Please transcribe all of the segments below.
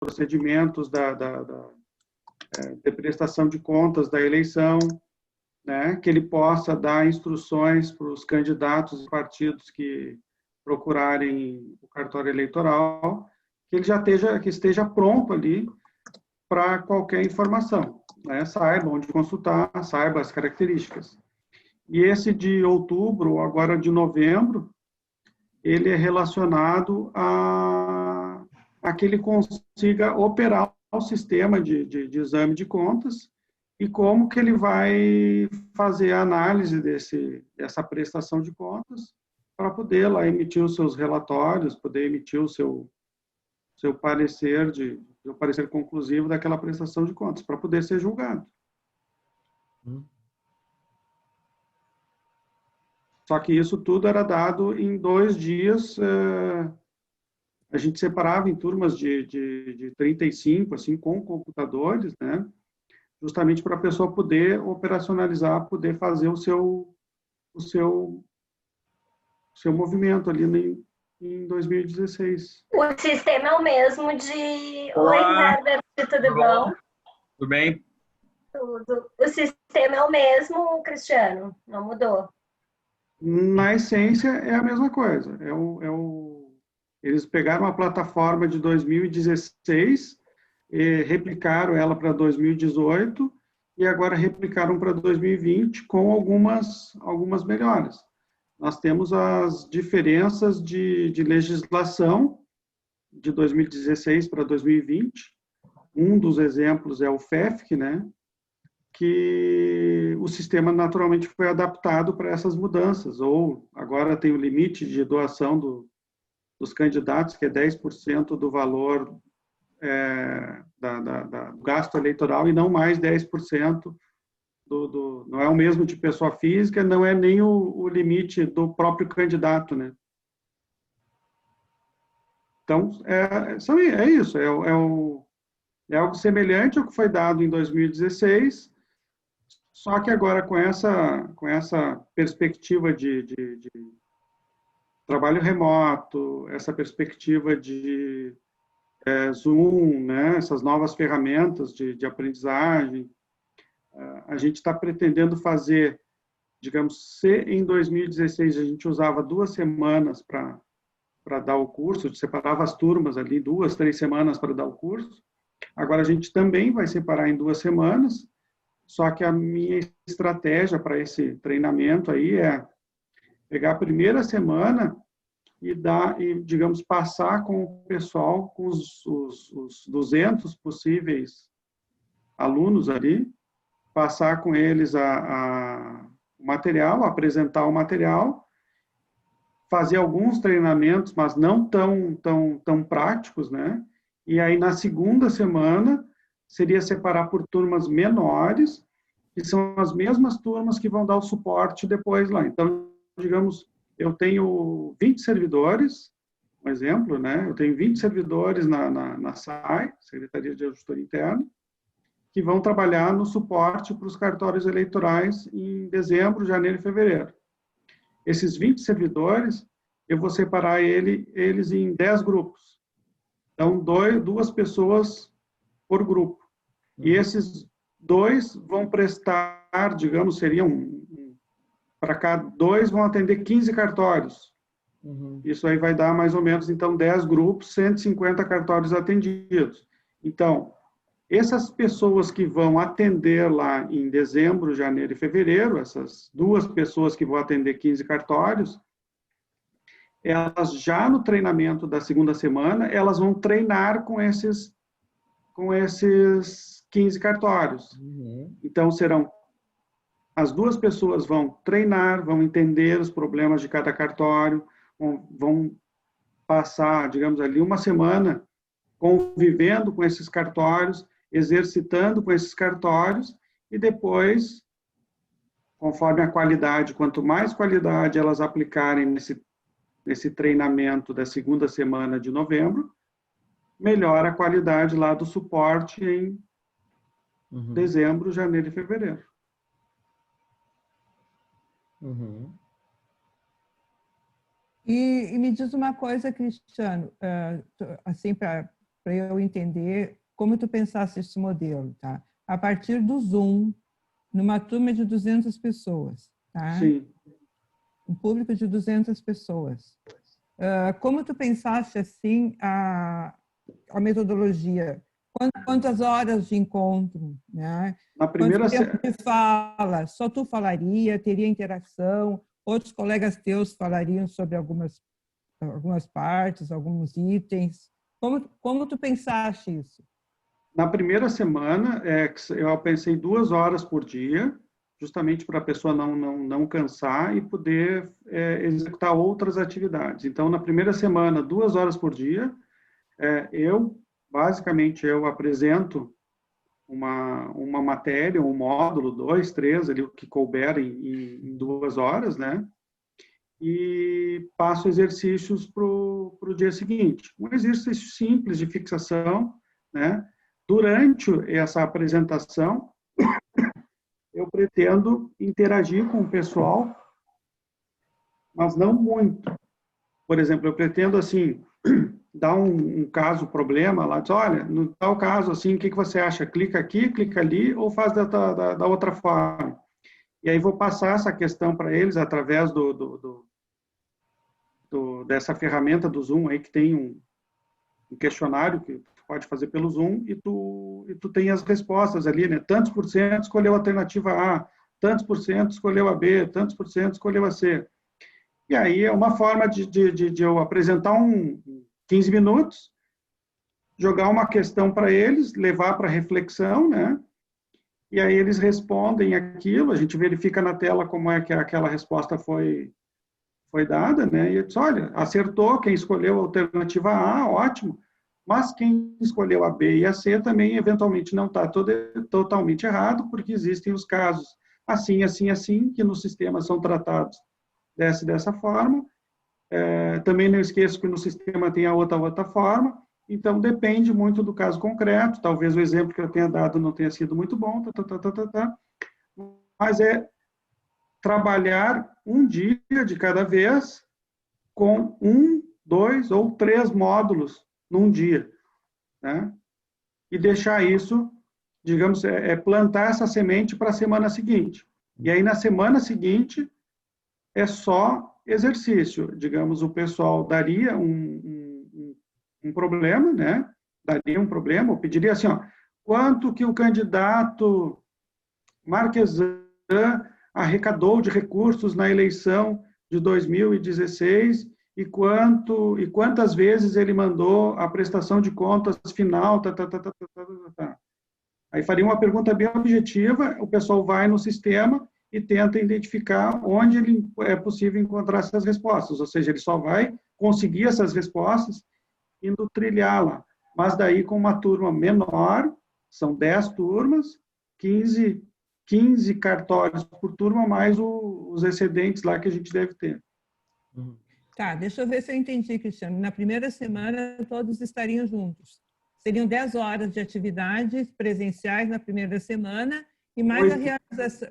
procedimentos de prestação de contas da eleição, né, que ele possa dar instruções para os candidatos e partidos que procurarem o cartório eleitoral, que ele que esteja pronto ali para qualquer informação, né, saiba onde consultar, saiba as características. E esse de outubro, agora de novembro, ele é relacionado a que ele consiga operar o sistema de exame de contas e como que ele vai fazer a análise dessa prestação de contas para poder lá emitir os seus relatórios, poder emitir o seu parecer, o parecer conclusivo daquela prestação de contas, para poder ser julgado. Só que isso tudo era dado em 2 dias, a gente separava em turmas de 35, assim, com computadores, né? Justamente para a pessoa poder operacionalizar, poder fazer o seu movimento ali em 2016. O sistema é o mesmo de... Olá. Oi, Herbert, tudo bom? Tudo bem? Tudo. O sistema é o mesmo, Cristiano? Não mudou? Na essência, é a mesma coisa. Eles pegaram a plataforma de 2016, replicaram ela para 2018 e agora replicaram para 2020 com algumas melhoras. Nós temos as diferenças de legislação de 2016 para 2020. Um dos exemplos é o FEFC, né? Que o sistema naturalmente foi adaptado para essas mudanças, ou agora tem o limite de doação dos candidatos, que é 10% do valor do gasto eleitoral e não mais 10% não é o mesmo de pessoa física, não é nem o limite do próprio candidato, né? Então, é isso, é algo semelhante ao que foi dado em 2016, só que agora com essa perspectiva de trabalho remoto, essa perspectiva de Zoom, né, essas novas ferramentas de aprendizagem, a gente está pretendendo fazer, digamos, se em 2016 a gente usava 2 semanas para dar o curso, separava as turmas ali 2, 3 semanas para dar o curso, agora a gente também vai separar em 2 semanas, só que a minha estratégia para esse treinamento aí é pegar a primeira semana e digamos, passar com o pessoal, com os 200 possíveis alunos ali, passar com eles o material, apresentar o material, fazer alguns treinamentos, mas não tão práticos, né? E aí, na segunda semana, seria separar por turmas menores, que são as mesmas turmas que vão dar o suporte depois lá. Então, digamos, eu tenho 20 servidores, um exemplo, né? Eu tenho 20 servidores na SAI, Secretaria de Auditoria Interna, que vão trabalhar no suporte para os cartórios eleitorais em dezembro, janeiro e fevereiro. Esses 20 servidores, eu vou separar eles em 10 grupos. Então, 2 pessoas por grupo. E esses 2 vão prestar, digamos, para cada 2 vão atender 15 cartórios. Isso aí vai dar mais ou menos, então, 10 grupos, 150 cartórios atendidos. Então, essas pessoas que vão atender lá em dezembro, janeiro e fevereiro, essas 2 pessoas que vão atender 15 cartórios, elas já no treinamento da segunda semana, elas vão treinar com esses 15 cartórios. Então, as 2 pessoas vão treinar, vão entender os problemas de cada cartório, vão passar, digamos ali, 1 semana convivendo com esses cartórios, exercitando com esses cartórios, e depois, conforme a qualidade, quanto mais qualidade elas aplicarem nesse treinamento da segunda semana de novembro, melhora a qualidade lá do suporte em dezembro, janeiro e fevereiro. E me diz uma coisa, Cristiano, assim, para para eu entender como tu pensaste esse modelo, tá? A partir do Zoom, numa turma de 200 pessoas, tá? Sim. Um público de 200 pessoas. Como tu pensaste, assim, a metodologia? Quantas horas de encontro, né? Na primeira Quanto tempo de fala? Só tu falaria? Teria interação? Outros colegas teus falariam sobre algumas partes, alguns itens? Como tu pensaste isso? Na primeira semana, eu pensei 2 horas por dia, justamente para a pessoa não cansar e poder executar outras atividades. Então, na primeira semana, 2 horas por dia, basicamente, eu apresento uma matéria, um módulo, 2, 3, ali, o que couber em 2 horas, né? E passo exercícios para o dia seguinte. Um exercício simples de fixação, né? Durante essa apresentação, eu pretendo interagir com o pessoal, mas não muito. Por exemplo, eu pretendo, assim, dar um caso, problema lá, diz, olha, no tal caso, assim, o que você acha? Clica aqui, clica ali, ou faz da outra forma? E aí vou passar essa questão para eles através dessa ferramenta do Zoom aí, que tem um questionário que tu pode fazer pelo Zoom e tu tem as respostas ali, né? Tantos por cento escolheu a alternativa A, tantos por cento escolheu a B, tantos por cento escolheu a C. E aí é uma forma de eu apresentar 15 minutos, jogar uma questão para eles, levar para reflexão, né? E aí eles respondem aquilo, a gente verifica na tela como é que aquela resposta foi dada, né? E eu disse, olha, acertou quem escolheu a alternativa A, ótimo, mas quem escolheu a B e a C também, eventualmente, não está totalmente errado, porque existem os casos assim, assim, assim, que no sistema são tratados dessa forma. Também não esqueço que no sistema tem a outra forma, então depende muito do caso concreto, talvez o exemplo que eu tenha dado não tenha sido muito bom, mas trabalhar um dia de cada vez com 1, 2 ou 3 módulos num dia, né? E deixar isso, digamos, plantar essa semente para a semana seguinte. E aí, na semana seguinte, é só exercício. Digamos, o pessoal daria um problema, né? Daria um problema, ou pediria assim, ó, quanto que o candidato Marquesan arrecadou de recursos na eleição de 2016 e quantas vezes ele mandou a prestação de contas final, Aí faria uma pergunta bem objetiva, o pessoal vai no sistema e tenta identificar onde é possível encontrar essas respostas, ou seja, ele só vai conseguir essas respostas indo trilhá-la, mas daí com uma turma menor, são 10 turmas, 15 cartórios por turma, mais os excedentes lá que a gente deve ter. Tá, deixa eu ver se eu entendi, Cristiano. Na primeira semana, todos estariam juntos. Seriam 10 horas de atividades presenciais na primeira semana e mais 8. A realização.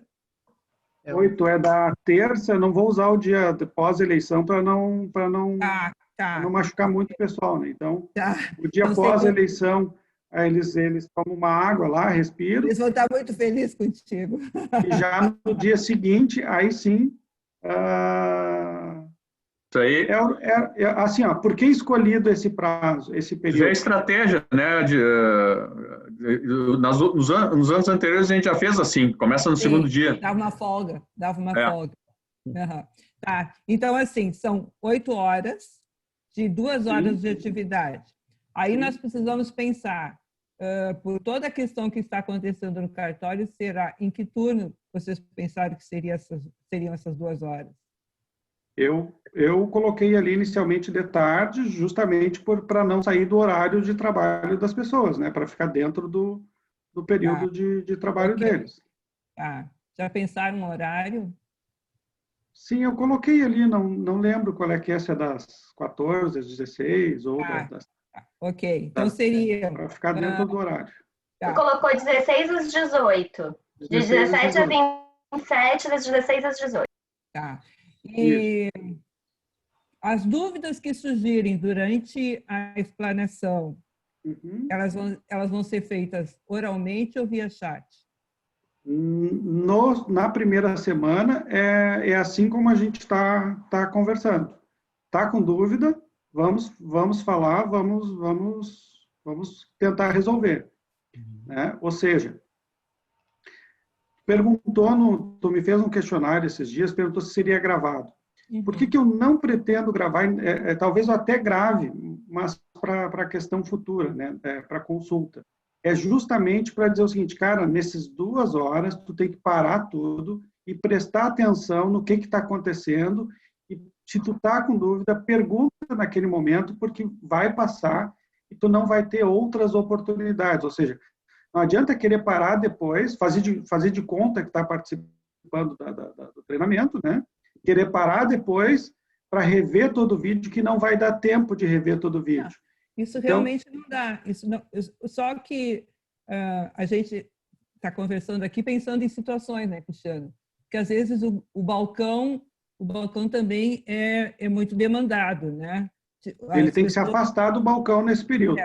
8 é da terça, eu não vou usar o dia pós-eleição para não machucar muito o pessoal, né? Então, o dia então, pós-eleição, eles tomam uma água lá, respiram. Eles vão estar muito felizes contigo. E já no dia seguinte, aí sim... Isso aí. Assim, ó, por que escolhido esse prazo, esse período? Já é estratégia, né? Nos anos anteriores a gente já fez assim, começa no segundo dia. Dava uma folga. Uhum. Tá. Então, assim, são 8 horas de 2 horas de atividade. Aí nós precisamos pensar, por toda a questão que está acontecendo no cartório, será em que turno vocês pensaram que seriam essas 2 horas? Eu coloquei ali inicialmente de tarde, justamente para não sair do horário de trabalho das pessoas, né? Para ficar dentro do período de trabalho deles. Tá. Já pensaram no horário? Sim, eu coloquei ali, não lembro qual é que é, se é das 14 às 16 ou das... Ok, então seria... Para ficar dentro do horário. Você colocou 16 às 18. De 17 a 27, das 16 às 18. Tá. E as dúvidas que surgirem durante a explanação, Uhum. Elas vão ser feitas oralmente ou via chat? Na primeira semana, é assim como a gente está conversando. Está com dúvida? Vamos falar, vamos tentar resolver. Né? Ou seja, tu me fez um questionário esses dias, perguntou se seria gravado. Por que eu não pretendo gravar? Talvez eu até grave, mas para a questão futura, né? Para consulta. É justamente para dizer o seguinte, cara, nessas 2 horas, tu tem que parar tudo e prestar atenção no que está acontecendo. E se tu está com dúvida, pergunta naquele momento, porque vai passar e tu não vai ter outras oportunidades. Ou seja, não adianta querer parar depois, fazer de conta que está participando do treinamento, né? Querer parar depois para rever todo o vídeo, que não vai dar tempo de rever todo o vídeo. Isso realmente não dá. Só que a gente está conversando aqui pensando em situações, né, Cristiano? Porque às vezes o balcão também é muito demandado, né? Ele tem que se afastar do balcão nesse período.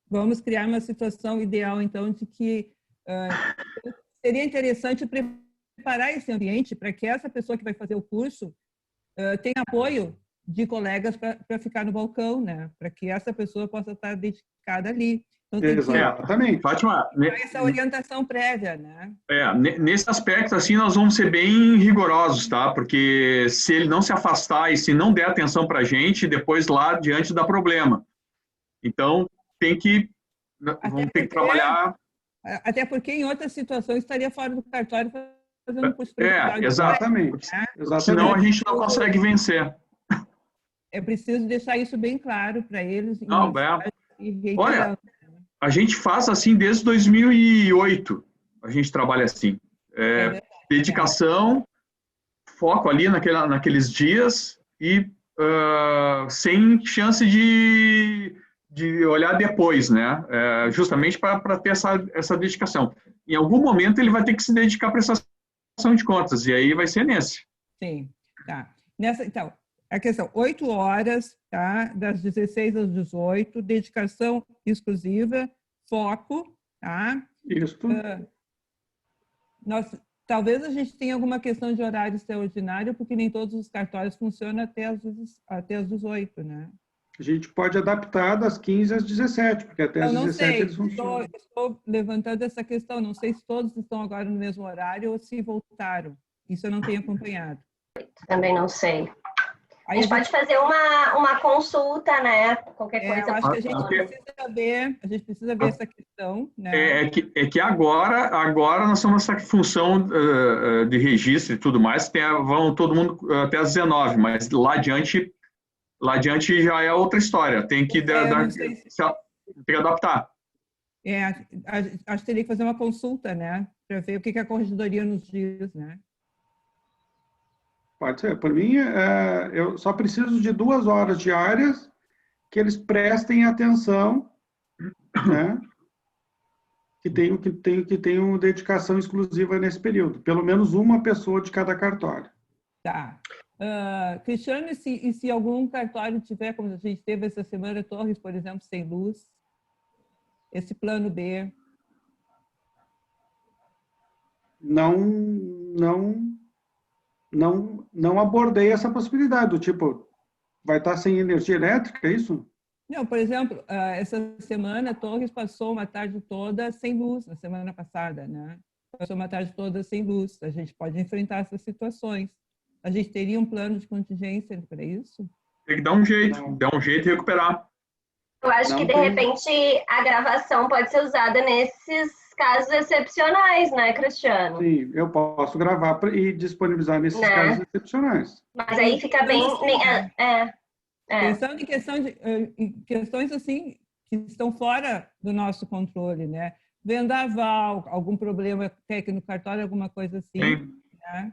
Vamos criar uma situação ideal, então, de que seria interessante preparar esse ambiente para que essa pessoa que vai fazer o curso tenha apoio de colegas para ficar no balcão, né? Para que essa pessoa possa estar dedicada ali. Então, tem Exatamente. Fátima, essa orientação prévia, né? Nesse aspecto, assim, nós vamos ser bem rigorosos, tá? Porque se ele não se afastar e se não der atenção para a gente, depois lá adiante dá problema. Então, vamos ter que trabalhar... Até porque em outras situações estaria fora do cartório fazendo um curso exatamente. Né? Senão a gente não consegue vencer. É preciso deixar isso bem claro para eles. Olha, a gente faz assim desde 2008. A gente trabalha assim. Dedicação, foco ali naqueles dias e sem chance de olhar depois, né? Justamente para ter essa dedicação. Em algum momento ele vai ter que se dedicar à prestação de contas, e aí vai ser nesse. Sim, tá. Então, a questão, 8 horas, tá? Das 16 às 18, dedicação exclusiva, foco, tá? Isso. Talvez a gente tenha alguma questão de horário extraordinário, porque nem todos os cartórios funcionam até as 18, né? A gente pode adaptar das 15 às 17, porque até às 17 eles funcionam. Estou levantando essa questão, não sei se todos estão agora no mesmo horário ou se voltaram. Isso eu não tenho acompanhado. Também não sei. A gente pode fazer uma consulta, né? Qualquer coisa. Eu acho que a gente precisa ver essa questão, né? É que agora nós temos essa função de registro e tudo mais, vão todo mundo até às 19, mas lá adiante já é outra história. Tem que adaptar. Acho que teria que fazer uma consulta, né? Para ver o que a corregedoria nos diz, né? Pode ser. Por mim, eu só preciso de 2 horas diárias que eles prestem atenção, né? Que tenham dedicação exclusiva nesse período. Pelo menos uma pessoa de cada cartório. Tá. Cristiano, e se algum cartório tiver, como a gente teve essa semana, Torres, por exemplo, sem luz, esse plano B? Não abordei essa possibilidade, do tipo, vai estar sem energia elétrica, é isso? Não, por exemplo, essa semana, Torres passou uma tarde toda sem luz, na semana passada, né? Passou uma tarde toda sem luz. A gente pode enfrentar essas situações. A gente teria um plano de contingência para isso? Tem que dar um jeito de recuperar. Eu acho que, de repente, a gravação pode ser usada nesses casos excepcionais, né, Cristiano? Sim, eu posso gravar e disponibilizar nesses casos excepcionais. Mas aí fica bem... Pensando em questões assim que estão fora do nosso controle, né? Vendaval, algum problema técnico cartório, alguma coisa assim, né?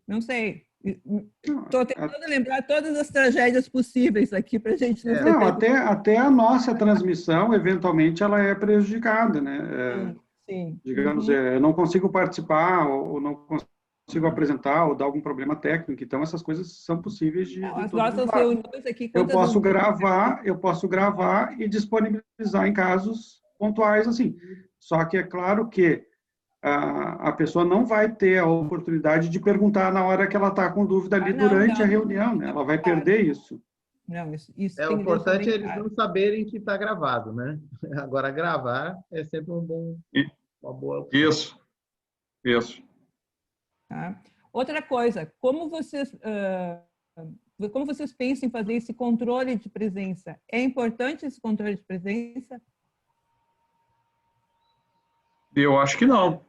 Não sei. Estou tentando lembrar todas as tragédias possíveis aqui para a gente não até a nossa transmissão, eventualmente, ela é prejudicada, né? Sim. Digamos, eu não consigo participar ou não consigo apresentar ou dar algum problema técnico. Então, essas coisas são possíveis de as nossas reuniões aqui... Eu posso gravar e disponibilizar em casos pontuais, assim. Só que é claro que a pessoa não vai ter a oportunidade de perguntar na hora que ela está com dúvida ali durante a reunião, né? Ela vai perder isso. Não, isso o importante é eles não saberem que está gravado, né? Agora, gravar é sempre uma boa opção. Isso. Tá? Outra coisa, como vocês pensam em fazer esse controle de presença? É importante esse controle de presença? Eu acho que não.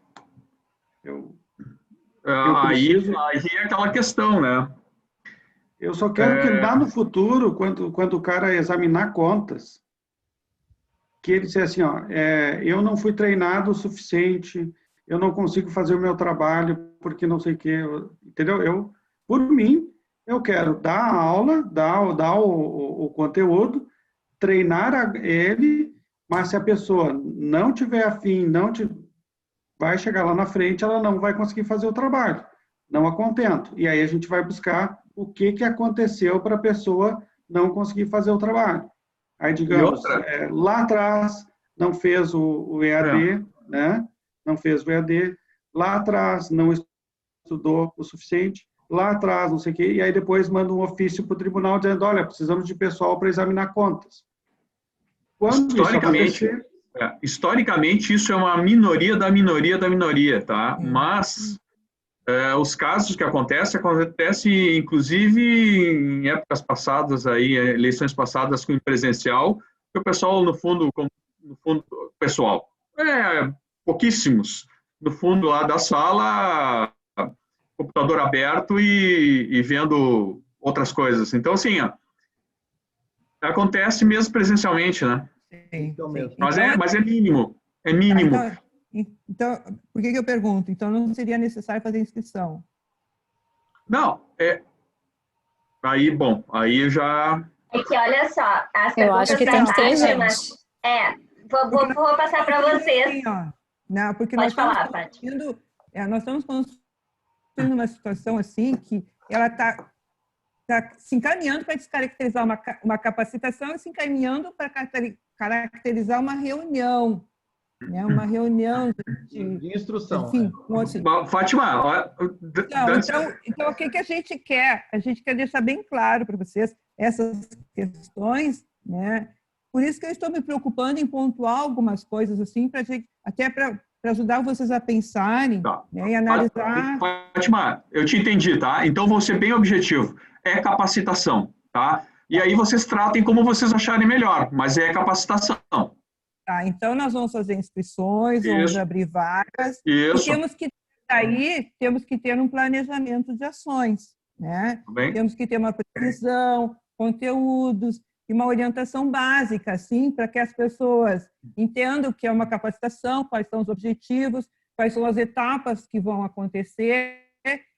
Aí é aquela questão, né? Eu só quero que lá no futuro, quando o cara examinar contas, que ele disse assim, eu não fui treinado o suficiente, eu não consigo fazer o meu trabalho porque não sei o quê, entendeu? Por mim, eu quero dar a aula, dar o conteúdo, treinar ele, mas se a pessoa não tiver afim, vai chegar lá na frente, ela não vai conseguir fazer o trabalho, não a contento. E aí a gente vai buscar o que aconteceu para a pessoa não conseguir fazer o trabalho. Aí, digamos, lá atrás não fez o EAD, né? Não fez o EAD, lá atrás não estudou o suficiente, lá atrás não sei o quê, e aí depois manda um ofício para o tribunal dizendo, olha, precisamos de pessoal para examinar contas. Historicamente, isso é uma minoria da minoria da minoria, tá? Mas os casos que acontecem inclusive em épocas passadas, aí, eleições passadas com presencial, que o pessoal, no fundo, pessoal, pouquíssimos, no fundo lá da sala, computador aberto e vendo outras coisas. Então, assim, acontece mesmo presencialmente, né? Sim. Mas é mínimo. É mínimo. Então, por que eu pergunto? Então, não seria necessário fazer inscrição? Não, aí, bom, aí já... É que, olha só, as eu acho que tem que ter gente. Vou passar para vocês. Assim, não, porque Pode falar, Paty. Nós estamos construindo uma situação assim que ela está se encaminhando para descaracterizar uma capacitação e se encaminhando para caracterizar uma reunião. Né? Uma reunião de instrução. Enfim, Fátima, então, o que a gente quer? A gente quer deixar bem claro para vocês essas questões, né? Por isso que eu estou me preocupando em pontuar algumas coisas assim, até para ajudar vocês a pensarem, né, e analisar. Fátima, eu te entendi, tá? Então vou ser bem objetivo. É capacitação, tá? E aí vocês tratem como vocês acharem melhor, mas é capacitação. Tá, então nós vamos fazer inscrições, vamos abrir vagas. Isso. E temos que ter um planejamento de ações, né? Temos que ter uma previsão, conteúdos e uma orientação básica, assim, para que as pessoas entendam o que é uma capacitação, quais são os objetivos, quais são as etapas que vão acontecer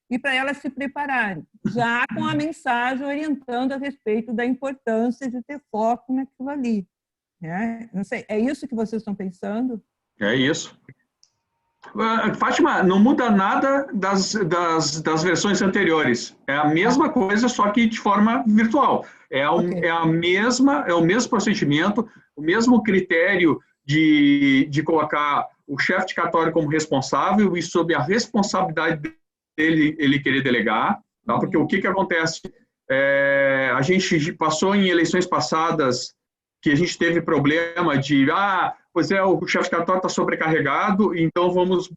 e para elas se prepararem, já com a mensagem orientando a respeito da importância de ter foco naquilo ali. Não sei, é isso que vocês estão pensando? É isso. Fátima, não muda nada das versões anteriores. É a mesma coisa, só que de forma virtual. É o mesmo procedimento, o mesmo critério de colocar o chefe de cartório como responsável e sob a responsabilidade dele ele querer delegar, tá? Porque o que acontece? A gente passou em eleições passadas que a gente teve problema de, o chefe de cartório está sobrecarregado, então vamos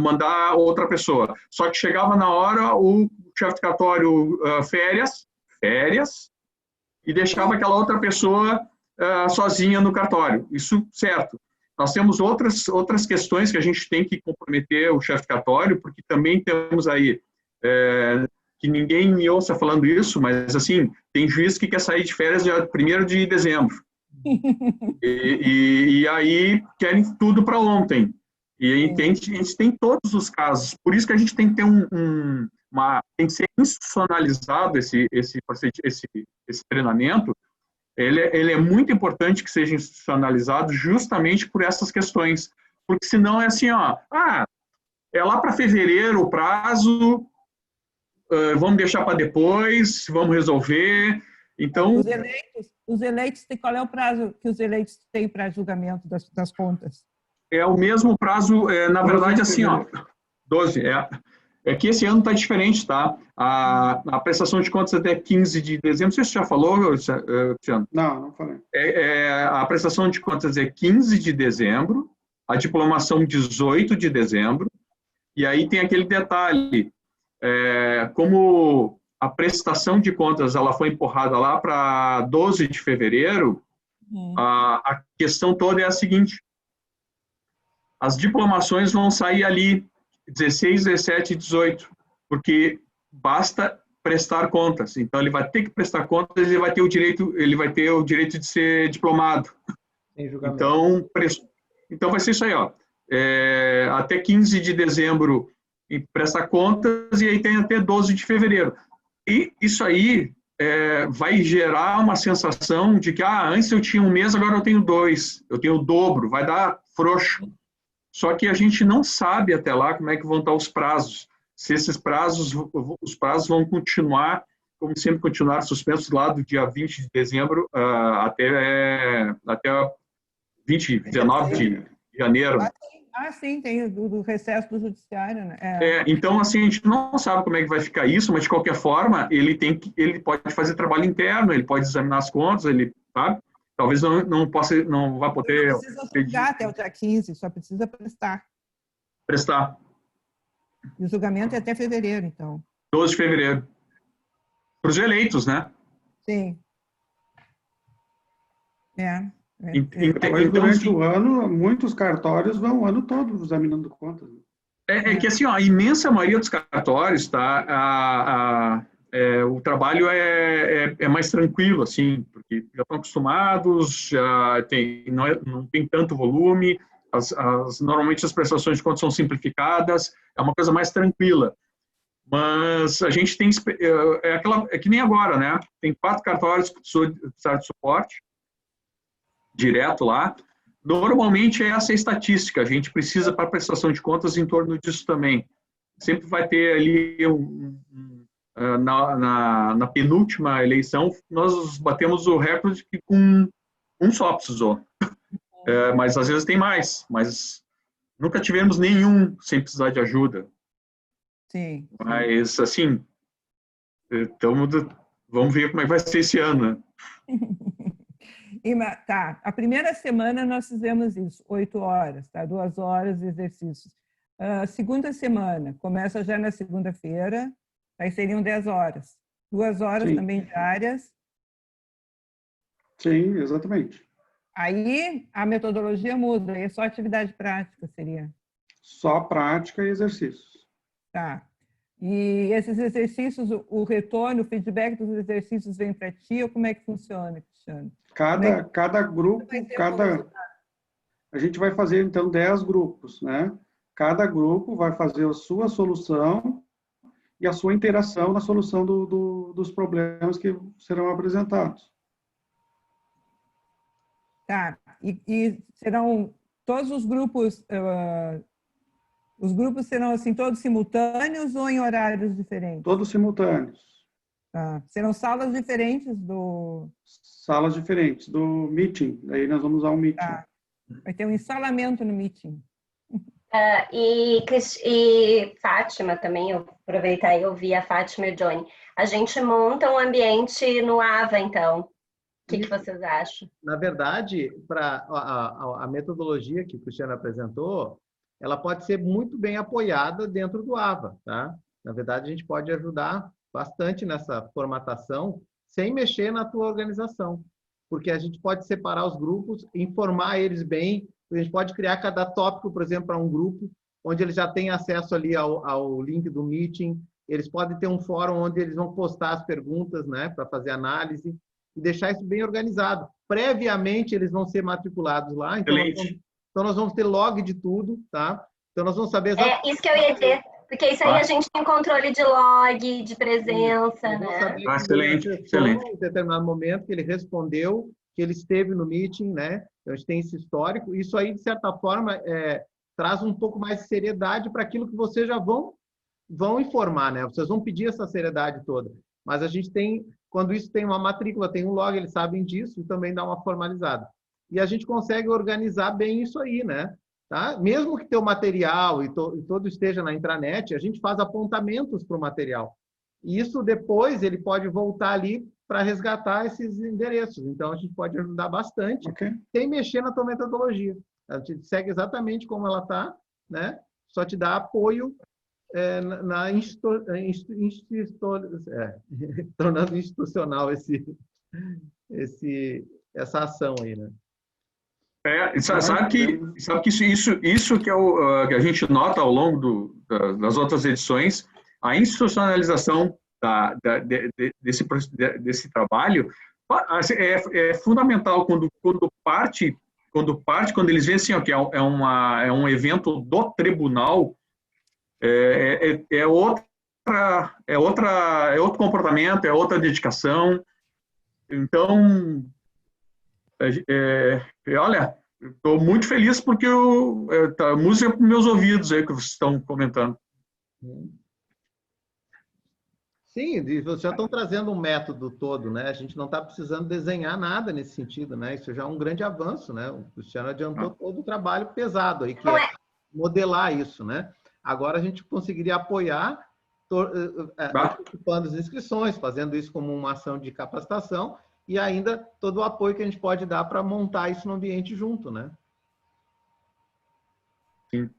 mandar outra pessoa. Só que chegava na hora, o chefe de cartório férias, e deixava aquela outra pessoa sozinha no cartório. Isso, certo. Nós temos outras questões que a gente tem que comprometer o chefe de cartório, porque também temos aí, que ninguém me ouça falando isso, mas assim, tem juiz que quer sair de férias dia 1º de dezembro. E aí querem tudo para ontem. E a gente tem todos os casos. Por isso que a gente tem que ter tem que ser institucionalizado esse treinamento. Ele é muito importante que seja institucionalizado justamente por essas questões. Porque senão é assim, é lá para fevereiro o prazo, vamos deixar para depois, vamos resolver. Então, os eleitos, qual é o prazo que os eleitos têm para julgamento das contas? É o mesmo prazo, na verdade, assim, ó, 12, é que esse ano está diferente, tá? A prestação de contas até 15 de dezembro, não sei se você já falou, Cristiano? Não falei. A prestação de contas é 15 de dezembro, a diplomação 18 de dezembro, e aí tem aquele detalhe, como a prestação de contas ela foi empurrada lá para 12 de fevereiro, a questão toda é a seguinte, as diplomações vão sair ali 16, 17 e 18, porque basta prestar contas. Então, ele vai ter que prestar contas, ele vai ter o direito de ser diplomado. Então, vai ser isso aí, ó. Até 15 de dezembro prestar contas e aí tem até 12 de fevereiro. E isso aí vai gerar uma sensação de que antes eu tinha um mês, agora eu tenho 2. Eu tenho o dobro, vai dar frouxo. Só que a gente não sabe até lá como é que vão estar os prazos. Se esses prazos, os prazos vão continuar, como sempre continuaram suspensos lá do dia 20 de dezembro até 19 de janeiro. Sim, tem do recesso do judiciário, né? Então, assim, a gente não sabe como é que vai ficar isso, mas de qualquer forma, ele pode fazer trabalho interno, ele pode examinar as contas, ele, sabe? Talvez não vá poder... Não precisa julgar até o dia 15, só precisa prestar. Prestar. E o julgamento é até fevereiro, então. 12 de fevereiro. Para os eleitos, né? Sim. Mas durante o ano, muitos cartórios vão o ano todo examinando contas. Que assim, ó, a imensa maioria dos cartórios, tá? O trabalho é mais tranquilo, assim, porque já estão acostumados, não tem tanto volume, normalmente as prestações de contas são simplificadas, é uma coisa mais tranquila. Mas a gente tem... É que nem agora, né? Tem 4 cartórios que precisam de suporte, direto lá. Normalmente essa é a estatística, a gente precisa para a prestação de contas em torno disso também. Sempre vai ter ali na penúltima eleição, nós batemos o recorde que com um só precisou. Mas às vezes tem mais, mas nunca tivemos nenhum sem precisar de ajuda. Sim. Mas, assim, vamos ver como é que vai ser esse ano. Tá, a primeira semana nós fizemos isso, 8 horas, tá? 2 horas de exercícios. Segunda semana, começa já na segunda-feira, aí seriam 10 horas. 2 horas Sim. Também diárias. Sim, exatamente. Aí a metodologia muda, aí é só atividade prática, seria? Só prática e exercícios. Tá. E esses exercícios, o retorno, o feedback dos exercícios vem para ti, ou como é que funciona, Cristiano? Cada grupo, a gente vai fazer, então, 10 grupos, né? Cada grupo vai fazer a sua solução e a sua interação na solução dos problemas que serão apresentados. Tá, e serão todos os grupos serão assim, todos simultâneos ou em horários diferentes? Todos simultâneos. Tá. Serão salas diferentes Salas diferentes do meeting, daí nós vamos usar um meeting. Tá. Vai ter um ensalamento no meeting. E Fátima também, eu aproveitar e ouvir a Fátima e o Johnny. A gente monta um ambiente no AVA, então. O que vocês acham? Na verdade, para a metodologia que o Cristiano apresentou, ela pode ser muito bem apoiada dentro do AVA, tá? Na verdade, a gente pode ajudar bastante nessa formatação sem mexer na tua organização, porque a gente pode separar os grupos, informar eles bem, a gente pode criar cada tópico, por exemplo, para um grupo, onde eles já têm acesso ali ao link do meeting, eles podem ter um fórum onde eles vão postar as perguntas, né, para fazer análise, e deixar isso bem organizado. Previamente, eles vão ser matriculados lá, então nós vamos ter log de tudo, tá? Então, nós vamos saber exatamente... Isso que eu ia dizer, porque isso aí a gente tem controle de log, de presença, né? Excelente. Em determinado momento que ele respondeu, que ele esteve no meeting, né? Então, a gente tem esse histórico. Isso aí, de certa forma, traz um pouco mais de seriedade para aquilo que vocês já vão informar, né? Vocês vão pedir essa seriedade toda. Mas a gente tem, quando isso tem uma matrícula, tem um log, eles sabem disso e também dá uma formalizada. E a gente consegue organizar bem isso aí, né? Tá? Mesmo que teu material e todo esteja na intranet, a gente faz apontamentos para o material. E isso depois ele pode voltar ali para resgatar esses endereços. Então, a gente pode ajudar bastante sem mexer na tua metodologia. A gente segue exatamente como ela está, né? Só te dá apoio tornando institucional essa ação aí, né? Sabe que isso que é que a gente nota ao longo das outras edições, a institucionalização desse trabalho é fundamental quando eles veem assim, ó, que é um evento do tribunal, é outro comportamento, é outra dedicação. Então, olha, estou muito feliz porque a música para os meus ouvidos aí que vocês estão comentando. Sim, vocês já estão trazendo um método todo, né? A gente não está precisando desenhar nada nesse sentido, né? Isso já é um grande avanço, né? O Cristiano adiantou todo o trabalho pesado aí, que é modelar isso, né? Agora a gente conseguiria apoiar participando das inscrições, fazendo isso como uma ação de capacitação e ainda todo o apoio que a gente pode dar para montar isso no ambiente junto, né? Sim.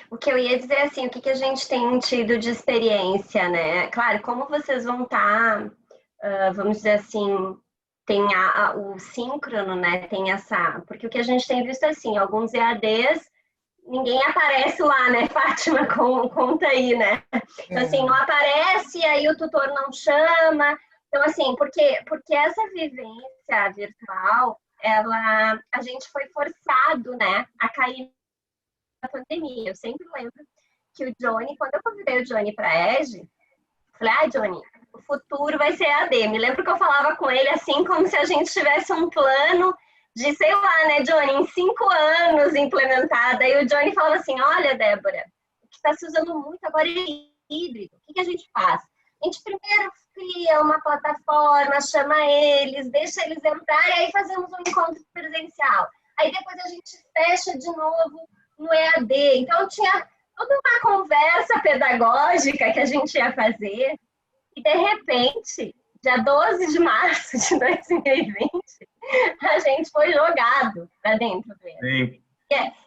O que eu ia dizer assim, o que a gente tem tido de experiência, né? Claro, como vocês vão estar, vamos dizer assim, tem o síncrono, né? Tem porque o que a gente tem visto assim, alguns EADs, ninguém aparece lá, né? Fátima, conta aí, né? Então, assim, não aparece, aí o tutor não chama. Então, assim, porque essa vivência virtual, a gente foi forçado, né, a cair na pandemia. Eu sempre lembro que o Johnny, quando eu convidei o Johnny para a EGE, falei, Johnny, o futuro vai ser EAD. Me lembro que eu falava com ele assim, como se a gente tivesse um plano de, sei lá, né, Johnny, em 5 anos implementada. E o Johnny falava assim, olha, Débora, o que está se usando muito agora é híbrido. O que a gente faz? A gente primeiro cria uma plataforma, chama eles, deixa eles entrar e aí fazemos um encontro presencial. Aí depois a gente fecha de novo no EAD. Então tinha toda uma conversa pedagógica que a gente ia fazer e de repente, dia 12 de março de 2020, a gente foi jogado para dentro dele.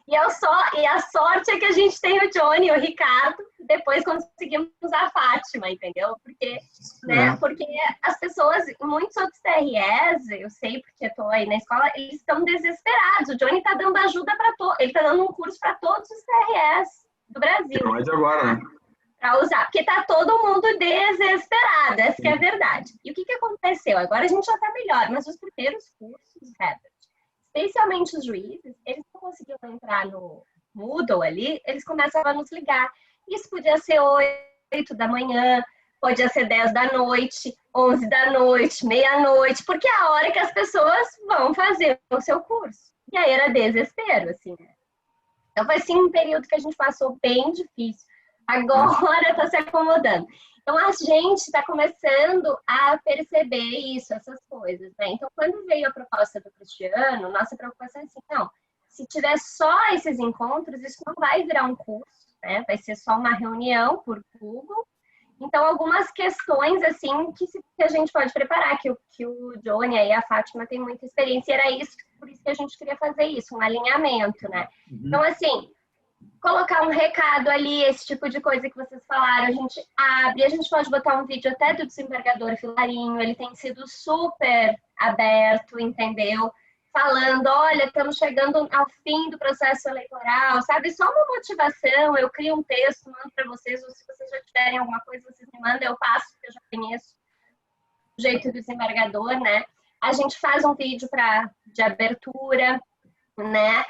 E a sorte é que a gente tem o Johnny e o Ricardo, depois conseguimos a Fátima, entendeu? Porque, né, porque as pessoas, muitos outros TREs, eu sei porque estou aí na escola, eles estão desesperados. O Johnny está dando ajuda para todos, ele está dando um curso para todos os TREs do Brasil. Mas agora, né? Para usar, porque está todo mundo desesperado, essa que é a verdade. E o que aconteceu? Agora a gente já está melhor, mas os primeiros cursos, Herbert, especialmente os juízes, eles não conseguiam entrar no Moodle ali, eles começavam a nos ligar. Isso podia ser 8 da manhã, podia ser 10 da noite, 11 da noite, meia-noite, porque é a hora que as pessoas vão fazer o seu curso. E aí era desespero, assim. Então foi assim um período que a gente passou bem difícil. Agora está se acomodando. Então, a gente está começando a perceber isso, essas coisas, né? Então, quando veio a proposta do Cristiano, nossa preocupação é assim, não, se tiver só esses encontros, isso não vai virar um curso, né? Vai ser só uma reunião por Google. Então, algumas questões, assim, que a gente pode preparar, que o Johnny e a Fátima têm muita experiência, e era isso, por isso que a gente queria fazer isso, um alinhamento, né? Então, assim, colocar um recado ali, esse tipo de coisa que vocês falaram, a gente abre, a gente pode botar um vídeo até do desembargador Filarinho, ele tem sido super aberto, entendeu? Falando, olha, estamos chegando ao fim do processo eleitoral, sabe? Só uma motivação, eu crio um texto, mando para vocês, ou se vocês já tiverem alguma coisa, vocês me mandam, eu passo, porque eu já conheço o jeito do desembargador, né? A gente faz um vídeo de abertura, né?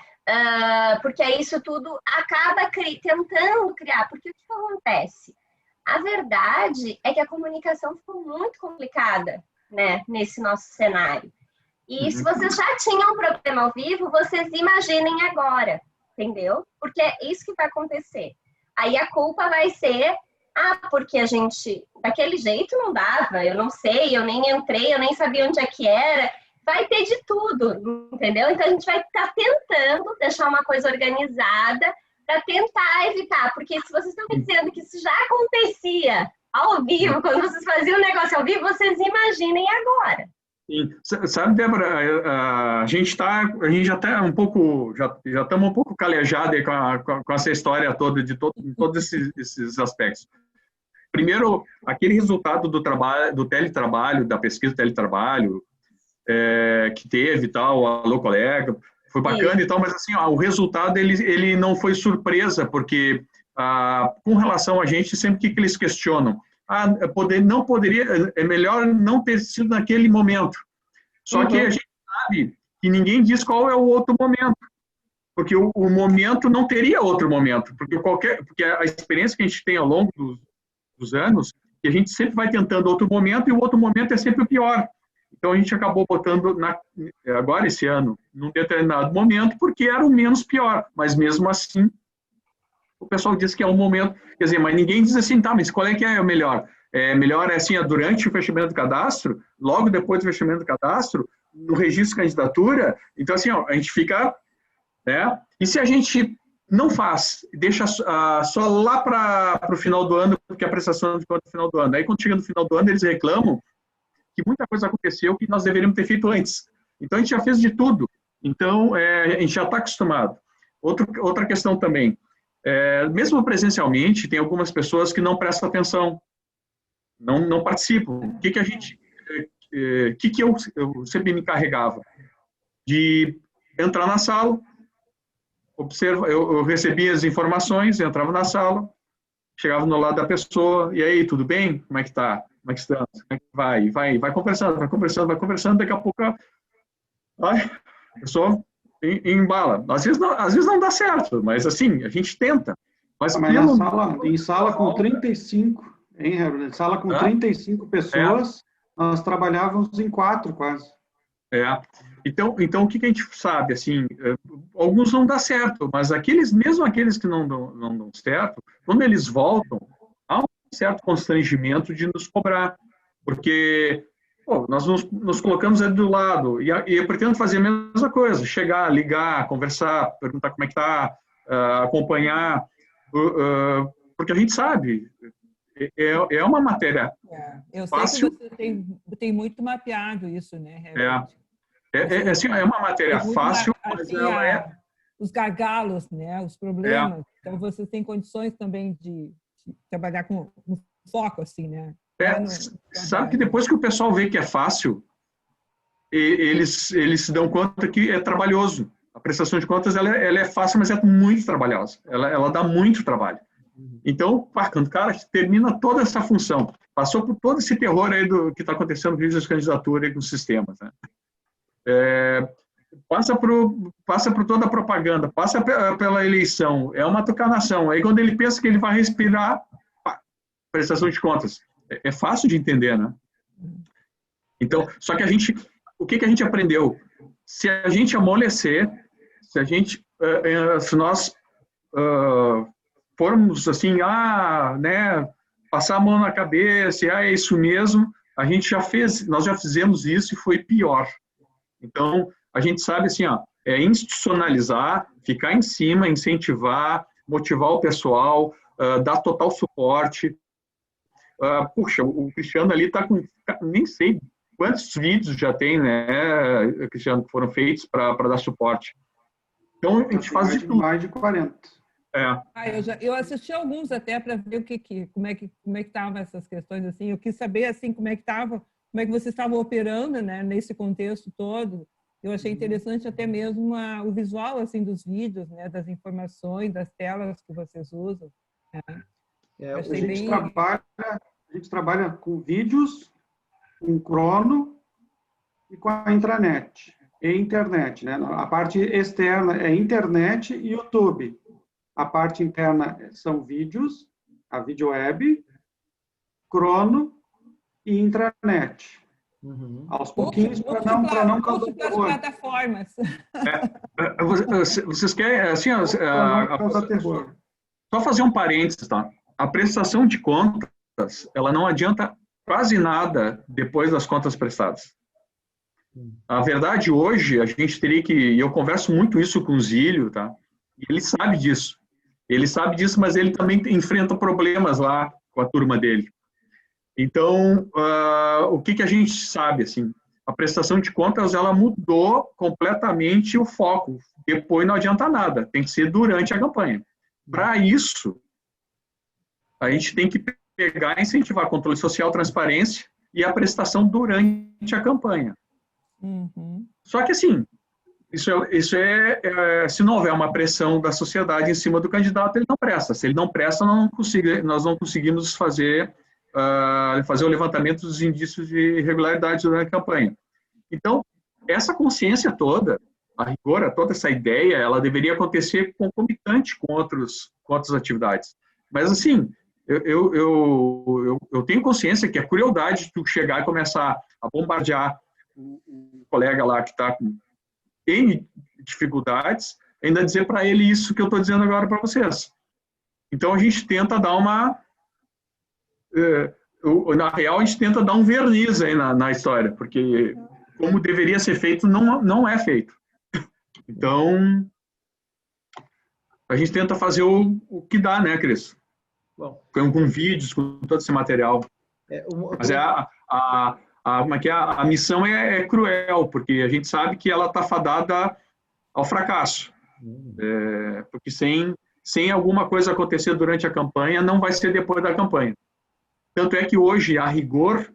Porque isso tudo acaba tentando criar. Porque o que acontece? A verdade é que a comunicação ficou muito complicada, né, nesse nosso cenário. E se vocês já tinham um problema ao vivo, vocês imaginem agora. entendeu? Porque é isso que vai acontecer. Aí a culpa vai ser, porque a gente, daquele jeito não dava, eu não sei, eu nem entrei, eu nem sabia onde é que era. Vai ter de tudo, entendeu? Então a gente vai estar tentando deixar uma coisa organizada para tentar evitar, porque se vocês estão me dizendo que isso já acontecia ao vivo, quando vocês faziam o negócio ao vivo, vocês imaginem agora. Sim. Sabe, Débora, a gente já está um pouco, já estamos um pouco calejados com essa história toda, em todos esses aspectos. Primeiro, aquele resultado do trabalho, do teletrabalho, da pesquisa do teletrabalho, que teve e tal, alô colega, foi bacana e tal, mas assim, o resultado ele não foi surpresa, porque com relação a gente, sempre que eles questionam, não poderia, é melhor não ter sido naquele momento. Só que a gente sabe que ninguém diz qual é o outro momento, porque o momento não teria outro momento, porque a experiência que a gente tem ao longo dos anos, que a gente sempre vai tentando outro momento e o outro momento é sempre o pior. Então, a gente acabou botando, agora esse ano, num determinado momento, porque era o menos pior. Mas, mesmo assim, o pessoal diz que é um momento... Quer dizer, mas ninguém diz assim, tá, mas qual é que é o melhor? Melhor assim, durante o fechamento do cadastro, logo depois do fechamento do cadastro, no registro de candidatura. Então, assim, a gente fica... né? E se a gente não faz, deixa só lá para o final do ano, porque a prestação de conta no final do ano. Aí, quando chega no final do ano, eles reclamam que muita coisa aconteceu que nós deveríamos ter feito antes. Então, a gente já fez de tudo. Então, a gente já está acostumado. Outra questão também, mesmo presencialmente, tem algumas pessoas que não prestam atenção, não participam. O que eu sempre me encarregava? De entrar na sala, eu recebia as informações, entrava na sala, chegava no lado da pessoa, e aí, tudo bem? Como é que está? Como é que estamos? Como é que vai conversando, daqui a pouco a pessoa embala. Às vezes não dá certo, mas assim, a gente tenta. Mas em sala com 35, hein, Herbert? Em sala com 35 pessoas, nós trabalhávamos em 4 quase. Então, o que a gente sabe? Assim, alguns não dá certo, mas mesmo aqueles que não dão certo, quando eles voltam, há um certo constrangimento de nos cobrar, porque nós nos colocamos ali do lado e eu pretendo fazer a mesma coisa, chegar, ligar, conversar, perguntar como é que está, acompanhar, porque a gente sabe, é uma matéria eu fácil. sei que você tem muito mapeado isso, né? Assim, é uma matéria fácil, mas ela os gargalos, né? Os problemas. Então, você tem condições também de trabalhar com foco, assim, né? Sabe que depois que o pessoal vê que é fácil, eles se dão conta que é trabalhoso. A prestação de contas ela é fácil, mas é muito trabalhosa. Ela dá muito trabalho. Então, quando o cara termina toda essa função, passou por todo esse terror aí que está acontecendo no registro de candidatura e com os sistemas, né? Passa por toda a propaganda, passa pela eleição, é uma tocanação. Aí, quando ele pensa que ele vai respirar, prestação de contas. É fácil de entender, né? Então, só que o que a gente aprendeu? Se a gente amolecer, se nós formos assim, né, passar a mão na cabeça, é isso mesmo, nós já fizemos isso e foi pior. Então, a gente sabe assim, institucionalizar, ficar em cima, incentivar, motivar o pessoal, dar total suporte. Puxa, o Cristiano ali está com, nem sei quantos vídeos já tem, né, Cristiano, que foram feitos para dar suporte. Então, a gente faz de tudo. Mais de 40. Eu assisti alguns até para ver como é que estavam essas questões, assim. Eu quis saber, assim, como é que vocês estavam operando, né, nesse contexto todo. Eu achei interessante até mesmo o visual, assim, dos vídeos, né, das informações, das telas que vocês usam. Né? A gente trabalha com vídeos, com crono e com a intranet e internet, né? A parte externa é internet e YouTube. A parte interna são vídeos, a videoweb, crono e intranet. Aos pouquinhos, para não causar terror. Plataformas. Vocês querem, assim, terror. Só fazer um parênteses, tá? A prestação de contas, ela não adianta quase nada depois das contas prestadas. A verdade, hoje, a gente teria que... E eu converso muito isso com o Zílio, tá? E ele sabe disso. Ele sabe disso, mas ele também enfrenta problemas lá com a turma dele. Então, o que a gente sabe, assim? A prestação de contas, ela mudou completamente o foco. Depois não adianta nada. Tem que ser durante a campanha. Para isso, a gente tem que pegar e incentivar controle social, transparência e a prestação durante a campanha. Só que, assim, se não houver uma pressão da sociedade em cima do candidato, ele não presta. Se ele não presta, nós não conseguimos fazer o levantamento dos indícios de irregularidade durante a campanha. Então, essa consciência toda, a rigor, toda essa ideia, ela deveria acontecer concomitante com outras atividades. Mas, assim, eu tenho consciência que é crueldade de tu chegar e começar a bombardear o colega lá que está com N dificuldades, ainda dizer para ele isso que eu estou dizendo agora para vocês. Então, a gente tenta dar na real, a gente tenta dar um verniz aí na história, porque como deveria ser feito, não é feito. Então, a gente tenta fazer o que dá, né, Cris? Bom. Com vídeos, com todo esse material. Mas a missão é cruel, porque a gente sabe que ela está fadada ao fracasso. Porque sem alguma coisa acontecer durante a campanha, não vai ser depois da campanha. Tanto é que hoje, a rigor,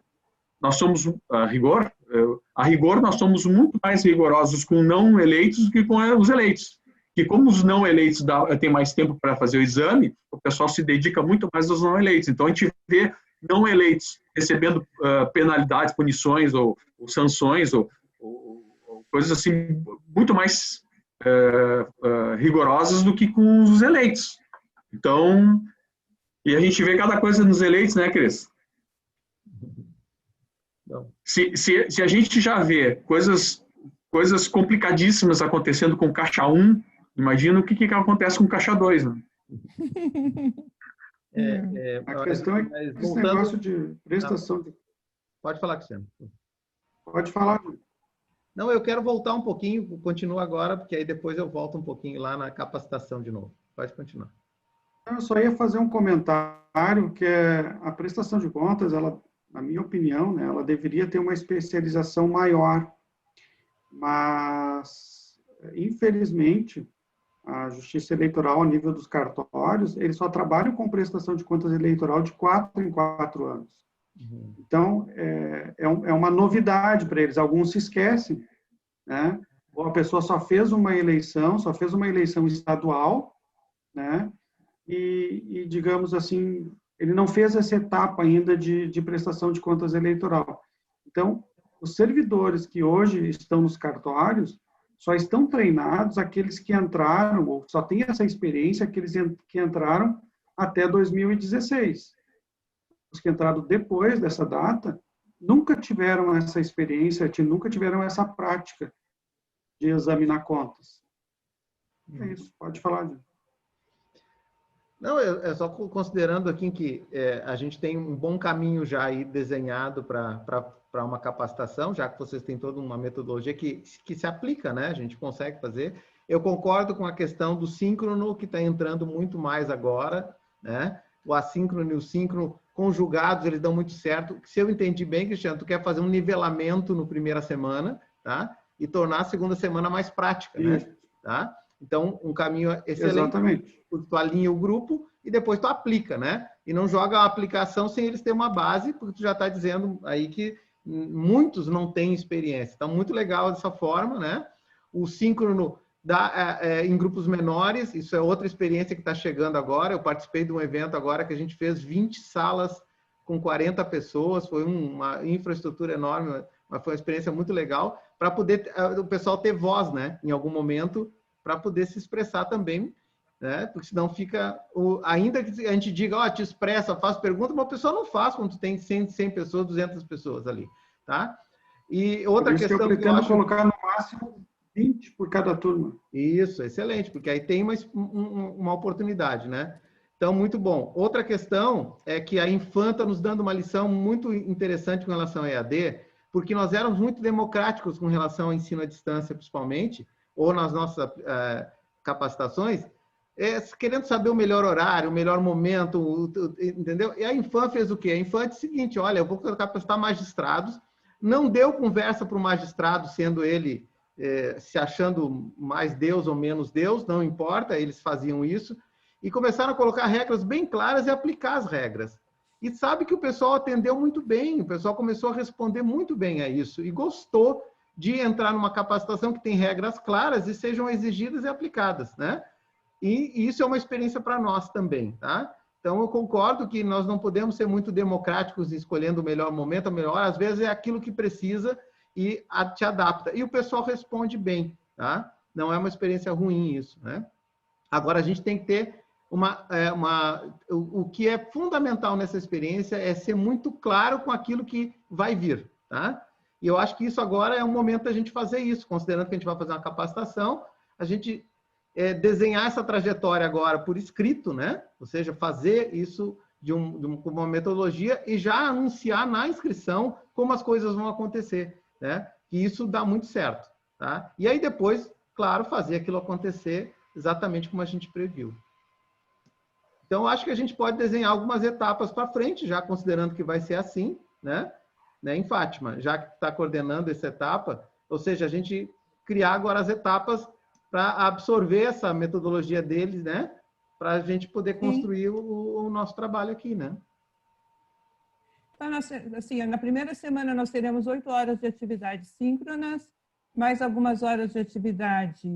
nós somos muito mais rigorosos com não eleitos do que com os eleitos. Que como os não eleitos têm mais tempo para fazer o exame, o pessoal se dedica muito mais aos não eleitos. Então, a gente vê não eleitos recebendo penalidades, punições ou sanções ou coisas assim muito mais rigorosas do que com os eleitos. Então, e a gente vê cada coisa nos eleitos, né, Cris? Se a gente já vê coisas complicadíssimas acontecendo com Caixa 1, imagina o que acontece com Caixa 2, né? A questão é que esse negócio de prestação de... Pode falar, Cristiano. Pode falar. Não, eu quero voltar um pouquinho, continua agora, porque aí depois eu volto um pouquinho lá na capacitação de novo. Pode continuar. Eu só ia fazer um comentário que a prestação de contas, ela, na minha opinião, né, ela deveria ter uma especialização maior, mas, infelizmente, a Justiça Eleitoral, a nível dos cartórios, eles só trabalham com prestação de contas eleitoral de 4 em 4 anos. Então, é uma novidade para eles. Alguns se esquecem, né? Ou a pessoa só fez uma eleição estadual, né? E, digamos assim, ele não fez essa etapa ainda de prestação de contas eleitoral. Então, os servidores que hoje estão nos cartórios só estão treinados aqueles que entraram, ou só têm essa experiência aqueles que entraram até 2016. Os que entraram depois dessa data nunca tiveram essa experiência, nunca tiveram essa prática de examinar contas. É isso, pode falar, Gil. Não, é só considerando aqui que a gente tem um bom caminho já aí desenhado para uma capacitação, já que vocês têm toda uma metodologia que se aplica, né? A gente consegue fazer. Eu concordo com a questão do síncrono, que está entrando muito mais agora, né? O assíncrono e o síncrono conjugados, eles dão muito certo. Se eu entendi bem, Cristiano, tu quer fazer um nivelamento no primeira semana, tá? E tornar a segunda semana mais prática, né? Tá? Então, um caminho excelente. Exatamente. Tu alinha o grupo e depois tu aplica, né? E não joga a aplicação sem eles terem uma base, porque tu já está dizendo aí que muitos não têm experiência. Então, muito legal dessa forma, né? O síncrono em grupos menores, isso é outra experiência que está chegando agora. Eu participei de um evento agora que a gente fez 20 salas com 40 pessoas, foi uma infraestrutura enorme, mas foi uma experiência muito legal, para poder o pessoal ter voz, né? Em algum momento, para poder se expressar também, né? Porque senão fica... ainda que a gente diga, ó, te expressa, faz pergunta, mas a pessoa não faz quando tu tem 100 pessoas, 200 pessoas ali, tá? E outra questão que eu pretendo colocar no máximo 20 por cada turma. Isso, excelente, porque aí tem uma oportunidade, né? Então, muito bom. Outra questão é que a Infam está nos dando uma lição muito interessante com relação ao EAD, porque nós éramos muito democráticos com relação ao ensino à distância, principalmente, ou nas nossas capacitações, querendo saber o melhor horário, o melhor momento, entendeu? E a Infam fez o quê? A Infam disse o seguinte, olha, eu vou capacitar magistrados, não deu conversa para o magistrado, sendo ele se achando mais Deus ou menos Deus, não importa, eles faziam isso, e começaram a colocar regras bem claras e aplicar as regras. E sabe que o pessoal atendeu muito bem, o pessoal começou a responder muito bem a isso, e gostou de entrar numa capacitação que tem regras claras e sejam exigidas e aplicadas, né? E isso é uma experiência para nós também, tá? Então, eu concordo que nós não podemos ser muito democráticos escolhendo o melhor momento, às vezes é aquilo que precisa e te adapta. E o pessoal responde bem, tá? Não é uma experiência ruim isso, né? Agora, a gente tem que ter o que é fundamental nessa experiência é ser muito claro com aquilo que vai vir, tá? E eu acho que isso agora é um momento da gente fazer isso, considerando que a gente vai fazer uma capacitação, a gente desenhar essa trajetória agora por escrito, né? Ou seja, fazer isso com uma metodologia e já anunciar na inscrição como as coisas vão acontecer, né? E isso dá muito certo, tá? E aí depois, claro, fazer aquilo acontecer exatamente como a gente previu. Então, acho que a gente pode desenhar algumas etapas para frente, já considerando que vai ser assim, né? Em Fátima, já que está coordenando essa etapa, ou seja, a gente criar agora as etapas para absorver essa metodologia deles, né? Para a gente poder construir o nosso trabalho aqui, né? Então, assim, na primeira semana nós teremos 8 horas de atividades síncronas, mais algumas horas de atividade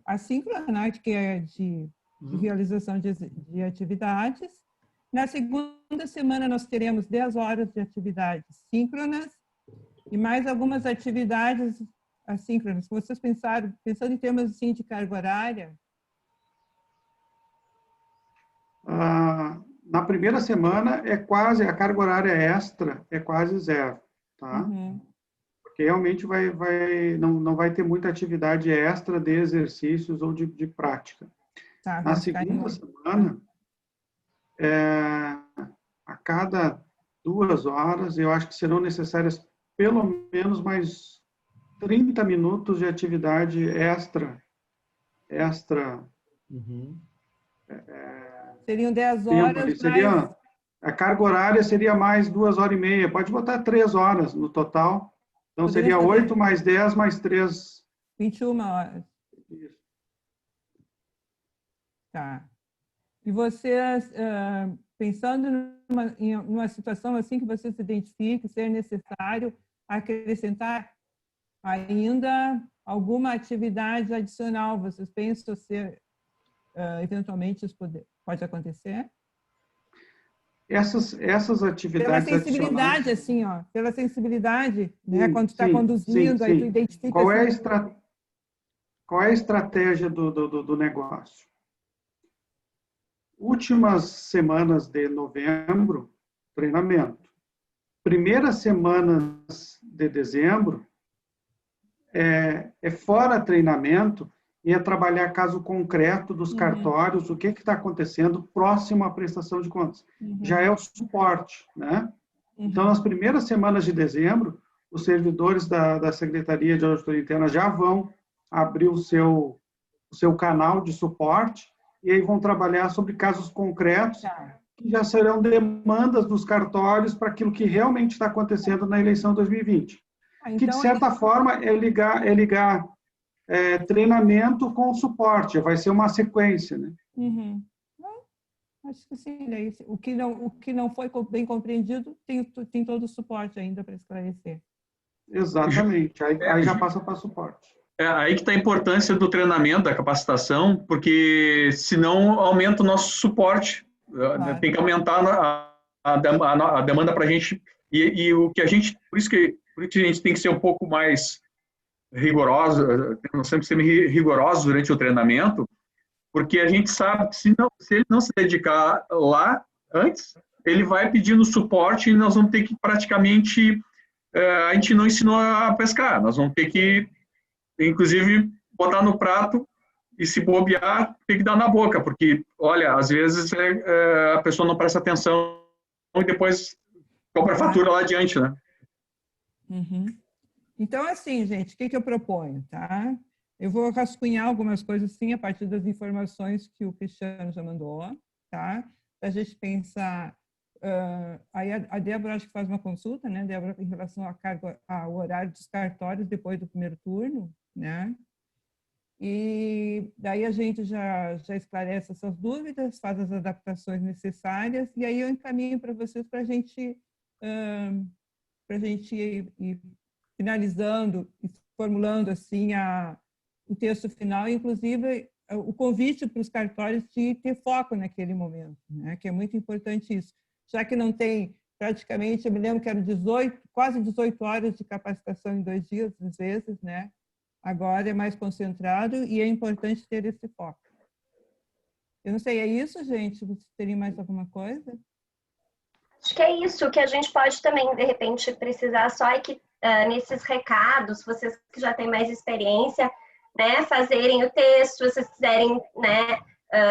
assíncrona, né? Que é de realização de atividades. Na segunda semana, nós teremos 10 horas de atividades síncronas e mais algumas atividades assíncronas. Vocês pensando em termos assim, de carga horária? Na primeira semana, a carga horária extra é quase zero, tá? Uhum. Porque realmente não vai ter muita atividade extra de exercícios ou de prática. Tá, na segunda semana, a cada 2 horas, eu acho que serão necessárias pelo menos mais 30 minutos de atividade extra. Seriam 10 horas, a carga horária seria mais 2h30. Pode botar 3 horas no total. Então, seria 8 mais 10 mais 3. 21 horas. Isso. Tá. E vocês, pensando em uma situação assim que vocês identifiquem ser necessário acrescentar ainda alguma atividade adicional, vocês pensam ser, eventualmente, isso pode acontecer? Essas atividades pela sensibilidade, assim, ó, pela sensibilidade, né? Quando tu está conduzindo, aí tu identifica... Qual é a estratégia do negócio? Últimas semanas de novembro, treinamento. Primeiras semanas de dezembro, fora treinamento, e trabalhar caso concreto dos cartórios, o que está acontecendo próximo à prestação de contas. Já é o suporte, né? Então, nas primeiras semanas de dezembro, os servidores da Secretaria de Auditoria Interna já vão abrir o seu canal de suporte e aí vão trabalhar sobre casos concretos que já serão demandas dos cartórios para aquilo que realmente está acontecendo na eleição 2020. Então, que, de certa forma, é ligar treinamento com suporte, vai ser uma sequência, né? Acho que sim, o que não foi bem compreendido tem todo o suporte ainda para esclarecer. Exatamente, aí já passa para suporte. Aí que está a importância do treinamento, da capacitação, porque senão aumenta o nosso suporte, tem que aumentar a demanda para a gente, e o que a gente, por isso que a gente tem que ser um pouco mais rigoroso, sempre ser rigoroso durante o treinamento, porque a gente sabe que se ele não se dedicar lá antes, ele vai pedindo suporte e nós vamos ter que praticamente a gente não ensinou a pescar. Nós vamos ter que, inclusive, botar no prato e, se bobear, tem que dar na boca, porque, olha, às vezes a pessoa não presta atenção e depois cobra a fatura lá adiante, né? Uhum. Então, assim, gente, o que eu proponho, tá? Eu vou rascunhar algumas coisas, sim, a partir das informações que o Cristiano já mandou, tá? Para a gente pensar... aí a Débora acho que faz uma consulta, né, Débora, em relação à carga, ao horário dos cartórios depois do primeiro turno, né? E daí a gente já esclarece essas dúvidas, faz as adaptações necessárias, e aí eu encaminho para vocês para a gente ir finalizando e formulando assim o texto final, inclusive o convite para os cartórios de ter foco naquele momento, né? Que é muito importante isso. Já que não tem praticamente, eu me lembro que eram quase 18 horas de capacitação em 2 dias, às vezes, né? Agora é mais concentrado e é importante ter esse foco. Eu não sei, é isso, gente? Vocês teriam mais alguma coisa? Acho que é isso, que a gente pode também, de repente, precisar só é que nesses recados, vocês que já têm mais experiência, né, fazerem o texto, se vocês quiserem, né,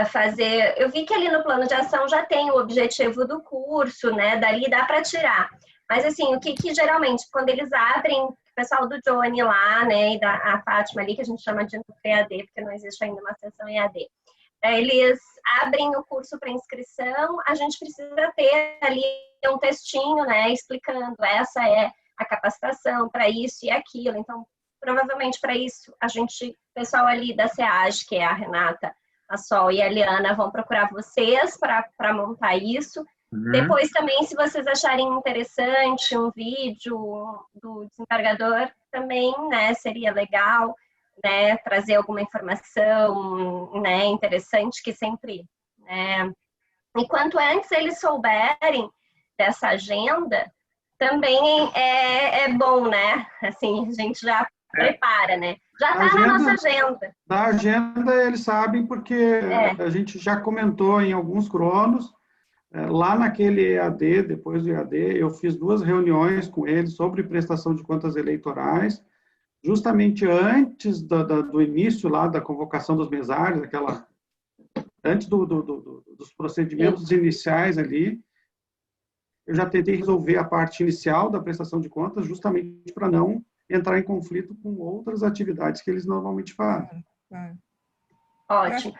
fazer... Eu vi que ali no plano de ação já tem o objetivo do curso, né, dali dá para tirar. Mas, assim, o que geralmente, quando eles abrem, o pessoal do Johnny lá, né, e a Fátima ali, que a gente chama de EAD, porque não existe ainda uma sessão EAD, eles abrem o curso para inscrição, a gente precisa ter ali um textinho, né, explicando essa é a capacitação para isso e aquilo. Então, provavelmente para isso, o pessoal ali da SEAG, que é a Renata, a Sol e a Eliana, vão procurar vocês para montar isso. Depois também, se vocês acharem interessante um vídeo do desembargador, também, né, seria legal, né, trazer alguma informação, né, interessante, que sempre, né, e quanto antes eles souberem dessa agenda, também é bom, né, assim, a gente já prepara, né, já está na nossa agenda. Da agenda eles sabem porque a gente já comentou em alguns cronos. Lá naquele EAD, depois do EAD, eu fiz 2 reuniões com eles sobre prestação de contas eleitorais, justamente antes do início lá da convocação dos mesários, antes dos procedimentos iniciais ali. Eu já tentei resolver a parte inicial da prestação de contas, justamente para não entrar em conflito com outras atividades que eles normalmente fazem. Ótimo.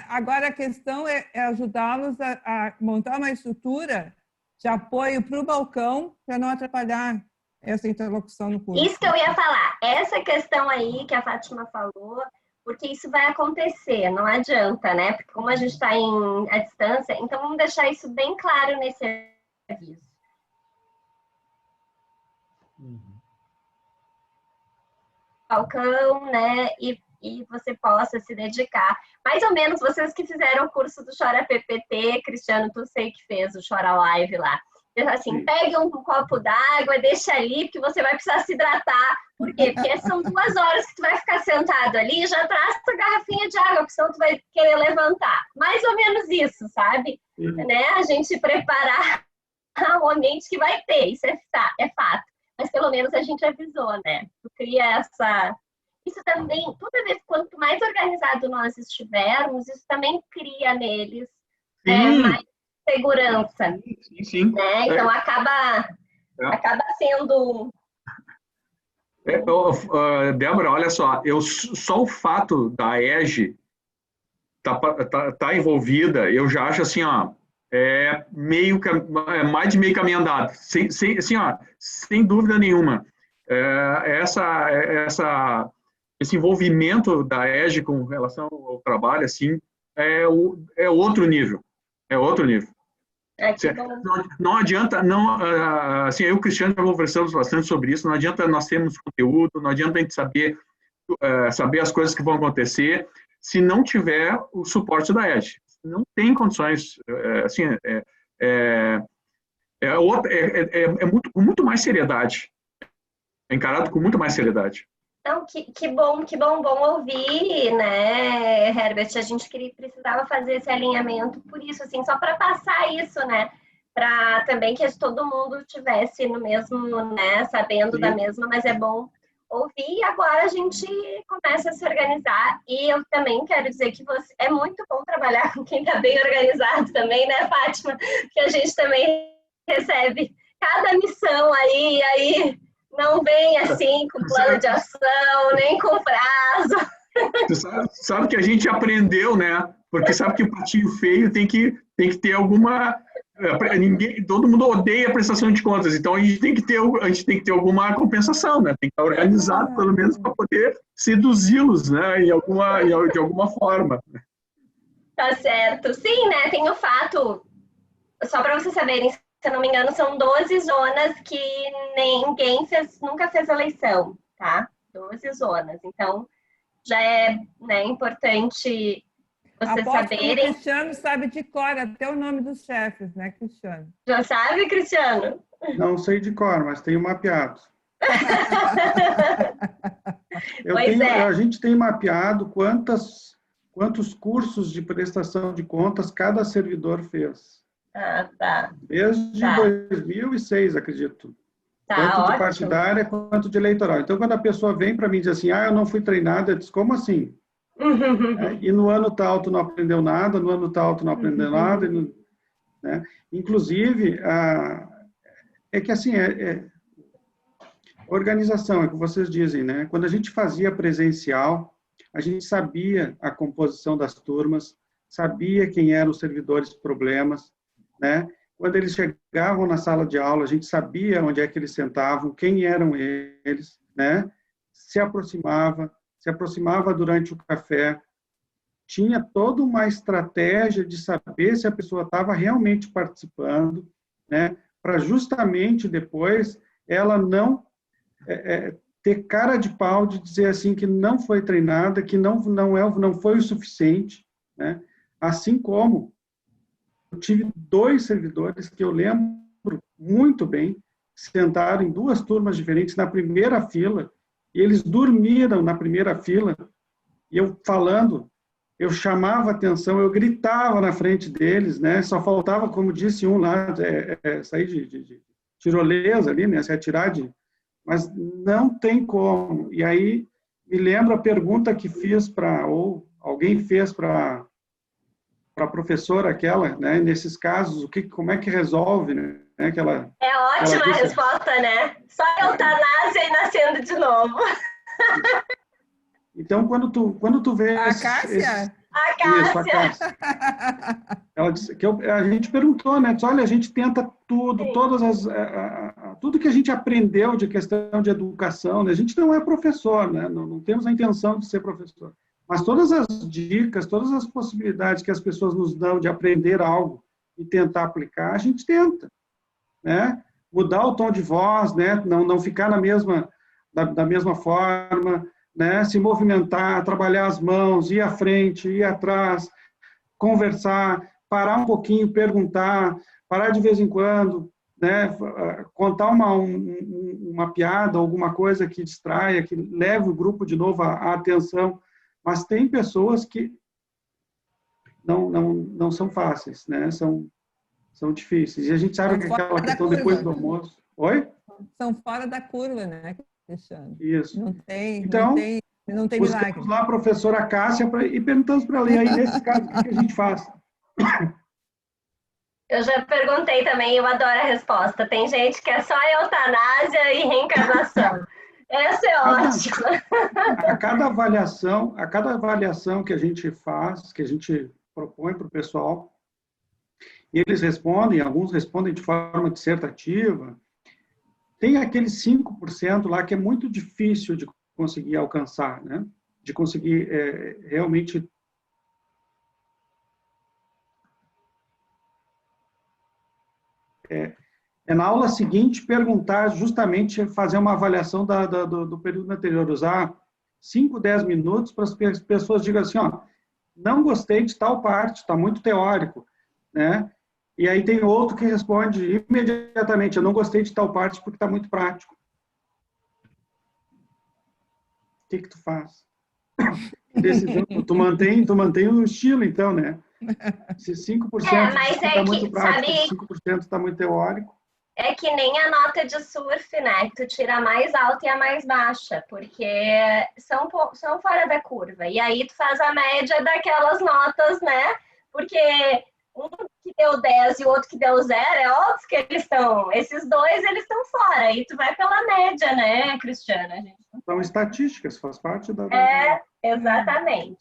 Agora a questão é ajudá-los a montar uma estrutura de apoio para o balcão para não atrapalhar essa interlocução no curso. Isso que eu ia falar. Essa questão aí que a Fátima falou, porque isso vai acontecer, não adianta, né? Porque como a gente está à distância, então vamos deixar isso bem claro nesse aviso. Balcão, né? E você possa se dedicar. Mais ou menos vocês que fizeram o curso do Chora PPT, Cristiano, tu sei que fez o Chora Live lá. Assim, pegue um copo d'água, deixa ali, porque você vai precisar se hidratar. Por quê? Porque são 2 horas que tu vai ficar sentado ali e já traz tua garrafinha de água, porque senão tu vai querer levantar. Mais ou menos isso, sabe? Né? A gente preparar o ambiente que vai ter, isso é fato. Mas pelo menos a gente avisou, né? Tu cria essa... Isso também, toda vez quanto mais organizado nós estivermos, isso também cria neles mais segurança. Sim. Né? Então acaba sendo... Débora, olha só, só o fato da EGE tá envolvida, eu já acho assim, ó, mais de meio caminho andado, assim, ó, sem dúvida nenhuma. Esse envolvimento da EGE com relação ao trabalho, assim, é outro nível. É outro nível. Não adianta, assim, eu e o Cristiano já conversamos bastante sobre isso, não adianta nós termos conteúdo, não adianta a gente saber as coisas que vão acontecer, se não tiver o suporte da EGE. Não tem condições, assim, com muito mais seriedade. É encarado com muito mais seriedade. Então, que bom ouvir, né, Herbert? A gente precisava fazer esse alinhamento por isso, assim, só para passar isso, né? para também que todo mundo tivesse no mesmo, né, sabendo da mesma, mas é bom ouvir. E agora a gente começa a se organizar, e eu também quero dizer que é muito bom trabalhar com quem está bem organizado também, né, Fátima? Que a gente também recebe cada missão aí não vem assim com plano de ação, nem com prazo. Sabe que a gente aprendeu, né? Porque sabe que o patinho feio tem que ter alguma... todo mundo odeia a prestação de contas, então a gente tem que ter alguma compensação, né? Tem que estar organizado, pelo menos, para poder seduzi-los, né? De alguma forma. Tá certo. Sim, né? Tem o fato, só para vocês saberem, se eu não me engano, são 12 zonas que ninguém nunca fez eleição, tá? 12 zonas. Então, já é, né, importante vocês saberem. O Cristiano sabe de cor até o nome dos chefes, né, Cristiano? Já sabe, Cristiano? Não sei de cor, mas tenho mapeado. A gente tem mapeado quantos cursos de prestação de contas cada servidor fez. Ah, tá. Desde 2006, acredito. Tá, tanto ótimo. De partidária quanto de eleitoral. Então, quando a pessoa vem para mim e diz assim, eu não fui treinada, eu disse, como assim? E no ano tal tu não aprendeu nada, no ano tal tu não aprendeu nada. Né? Inclusive, é que assim, organização, é o que vocês dizem, né? Quando a gente fazia presencial, a gente sabia a composição das turmas, sabia quem eram os servidores problemas, né? Quando eles chegavam na sala de aula, a gente sabia onde é que eles sentavam, quem eram eles, né? Se aproximava durante o café, tinha toda uma estratégia de saber se a pessoa estava realmente participando, né? Para justamente depois ela não ter cara de pau de dizer assim que não foi treinada, que não foi o suficiente, né? Assim como eu tive 2 servidores que eu lembro muito bem, sentaram em 2 turmas diferentes na primeira fila, e eles dormiram na primeira fila, e eu falando, eu chamava atenção, eu gritava na frente deles, né? Só faltava, como disse um lá, sair de tirolesa ali, né? Se atirar mas não tem como. E aí me lembro a pergunta que fiz ou alguém fez para a professora aquela, né? Nesses casos, como é que resolve, né? É ótima a resposta, né? Só eutanásia e nascendo de novo. Então, quando tu vê... A Cássia? A Cássia. Isso, a Cássia. Ela disse que a gente perguntou, né? Disse, olha, a gente tenta tudo, tudo que a gente aprendeu de questão de educação, né? A gente não é professor, né? Não temos a intenção de ser professor. Mas todas as dicas, todas as possibilidades que as pessoas nos dão de aprender algo e tentar aplicar, a gente tenta, né? Mudar o tom de voz, né? Não ficar da mesma forma, né? Se movimentar, trabalhar as mãos, ir à frente, ir atrás, conversar, parar um pouquinho, perguntar, parar de vez em quando, né? Contar uma piada, alguma coisa que distraia, que leve o grupo de novo à atenção. Mas tem pessoas que não são fáceis, né? São difíceis. E a gente sabe que aquela questão depois do almoço... Oi? São fora da curva, né, Cristiano? Isso. Não tem buscamos milagre. lá a professora Cássia e perguntamos para ela, e aí, nesse caso, o que a gente faz? Eu já perguntei também, eu adoro a resposta. Tem gente que é só eutanásia e reencarnação. Essa é ótima. A cada avaliação que a gente faz, que a gente propõe para o pessoal, e eles respondem, alguns respondem de forma dissertativa, tem aqueles 5% lá que é muito difícil de conseguir alcançar, né? De conseguir realmente... na aula seguinte, perguntar, justamente fazer uma avaliação do período anterior, usar 5, 10 minutos para as pessoas digam assim, não gostei de tal parte, está muito teórico, né? E aí tem outro que responde imediatamente, eu não gostei de tal parte porque está muito prático. O que tu faz? Decisão, tu mantém o estilo, então, né? Se 5% mas está muito prático, sabe, 5% está muito teórico. É que nem a nota de surf, né? Que tu tira a mais alta e a mais baixa, porque são fora da curva. E aí tu faz a média daquelas notas, né? Porque um que deu 10 e o outro que deu 0, é óbvio que esses dois, eles estão fora. E tu vai pela média, né, Cristiana? São estatísticas, faz parte da... Exatamente.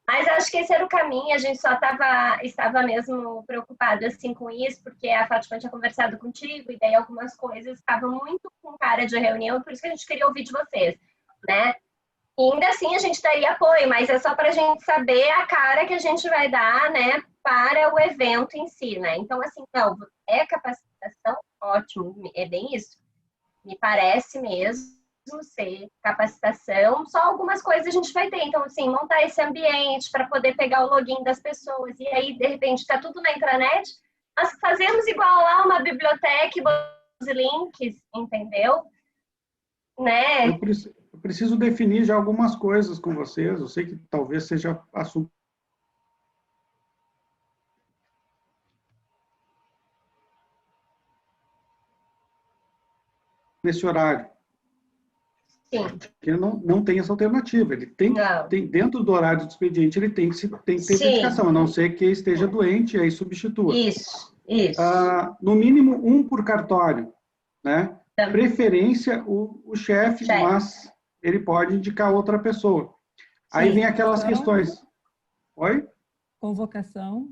Mas acho que esse era o caminho, a gente só estava mesmo preocupado assim com isso, porque a Fátima tinha conversado contigo, e daí algumas coisas estavam muito com cara de reunião, por isso que a gente queria ouvir de vocês, né? E ainda assim a gente daria apoio, mas é só para a gente saber a cara que a gente vai dar, né, para o evento em si, né? Então, assim, não, é capacitação? Ótimo, é bem isso. Me parece mesmo ser capacitação, só algumas coisas a gente vai ter. Então, assim, montar esse ambiente para poder pegar o login das pessoas. E aí, de repente, está tudo na intranet. Nós fazemos igual lá uma biblioteca e os links, entendeu? Né? Eu preciso definir já algumas coisas com vocês. Eu sei que talvez seja assunto nesse horário. Sim. Porque não tem essa alternativa. Ele tem dentro do horário do expediente, ele tem que ter dedicação, a não ser que esteja doente e aí substitua. Isso. No mínimo, um por cartório, né? Preferência o chefe, mas ele pode indicar outra pessoa. Aí vem aquelas questões. Oi? Convocação.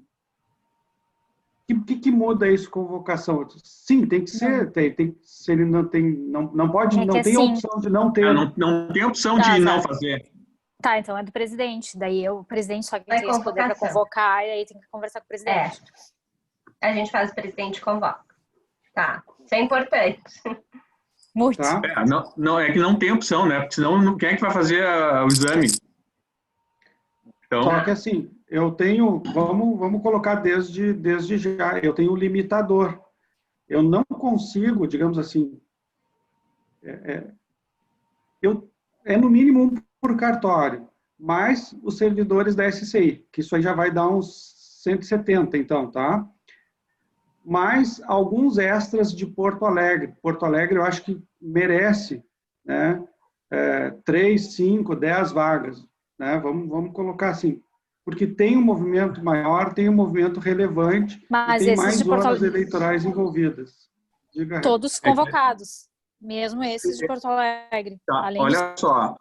O que muda isso, convocação? Sim, tem que ser, se ele não tem, não pode, não tem opção de não ter. Não tem opção de não fazer. Tá, então é do presidente. Daí o presidente só tem esse poder para convocar e aí tem que conversar com o presidente. A gente faz o presidente convoca. Tá, isso é importante. Muito. Tá? É que não tem opção, né? Porque senão quem é que vai fazer o exame? Então... Só que assim, eu tenho, vamos colocar desde já, eu tenho um limitador. Eu não consigo, digamos assim, no mínimo um por cartório, mais os servidores da SCI, que isso aí já vai dar uns 170, então, tá? Mais alguns extras de Porto Alegre. Porto Alegre eu acho que merece, né? 3, 5, 10 vagas, né? Vamos colocar assim, porque tem um movimento maior, tem um movimento relevante, mas e tem mais zonas eleitorais envolvidas. Diga, todos convocados, mesmo esses de Porto Alegre. Tá, olha só,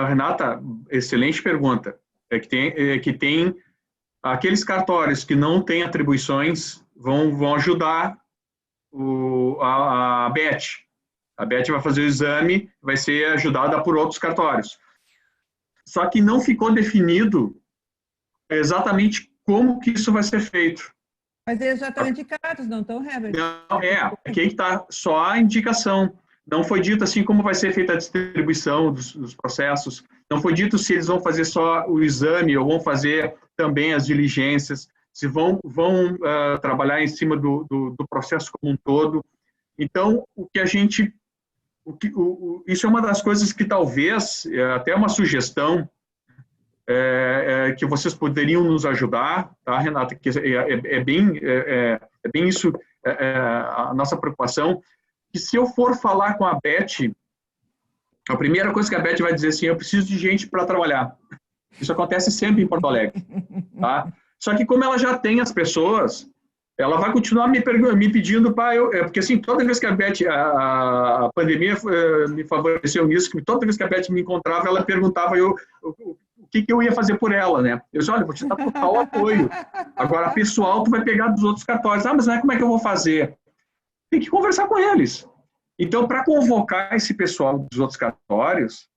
Renata, excelente pergunta. É que tem aqueles cartórios que não têm atribuições vão ajudar a BET. A BET vai fazer o exame, vai ser ajudada por outros cartórios. Só que não ficou definido exatamente como que isso vai ser feito. Mas eles já estão indicados, não estão, Herbert? Não, que aí está só a indicação. Não foi dito assim como vai ser feita a distribuição dos processos. Não foi dito se eles vão fazer só o exame ou vão fazer também as diligências, se vão trabalhar em cima do processo como um todo. Então, isso é uma das coisas que talvez, até uma sugestão, que vocês poderiam nos ajudar, tá, Renata? Que é bem isso, a nossa preocupação, que se eu for falar com a Beth, a primeira coisa que a Beth vai dizer assim, eu preciso de gente para trabalhar. Isso acontece sempre em Porto Alegre, tá? Só que como ela já tem as pessoas, ela vai continuar me pedindo porque assim, toda vez que a Beth, a pandemia me favoreceu nisso, que toda vez que a Beth me encontrava, ela perguntava o que eu ia fazer por ela, né? Eu disse, olha, vou te dar total apoio. Agora, pessoal, tu vai pegar dos outros cartórios. Mas como é que eu vou fazer? Tem que conversar com eles. Então, para convocar esse pessoal dos outros cartórios,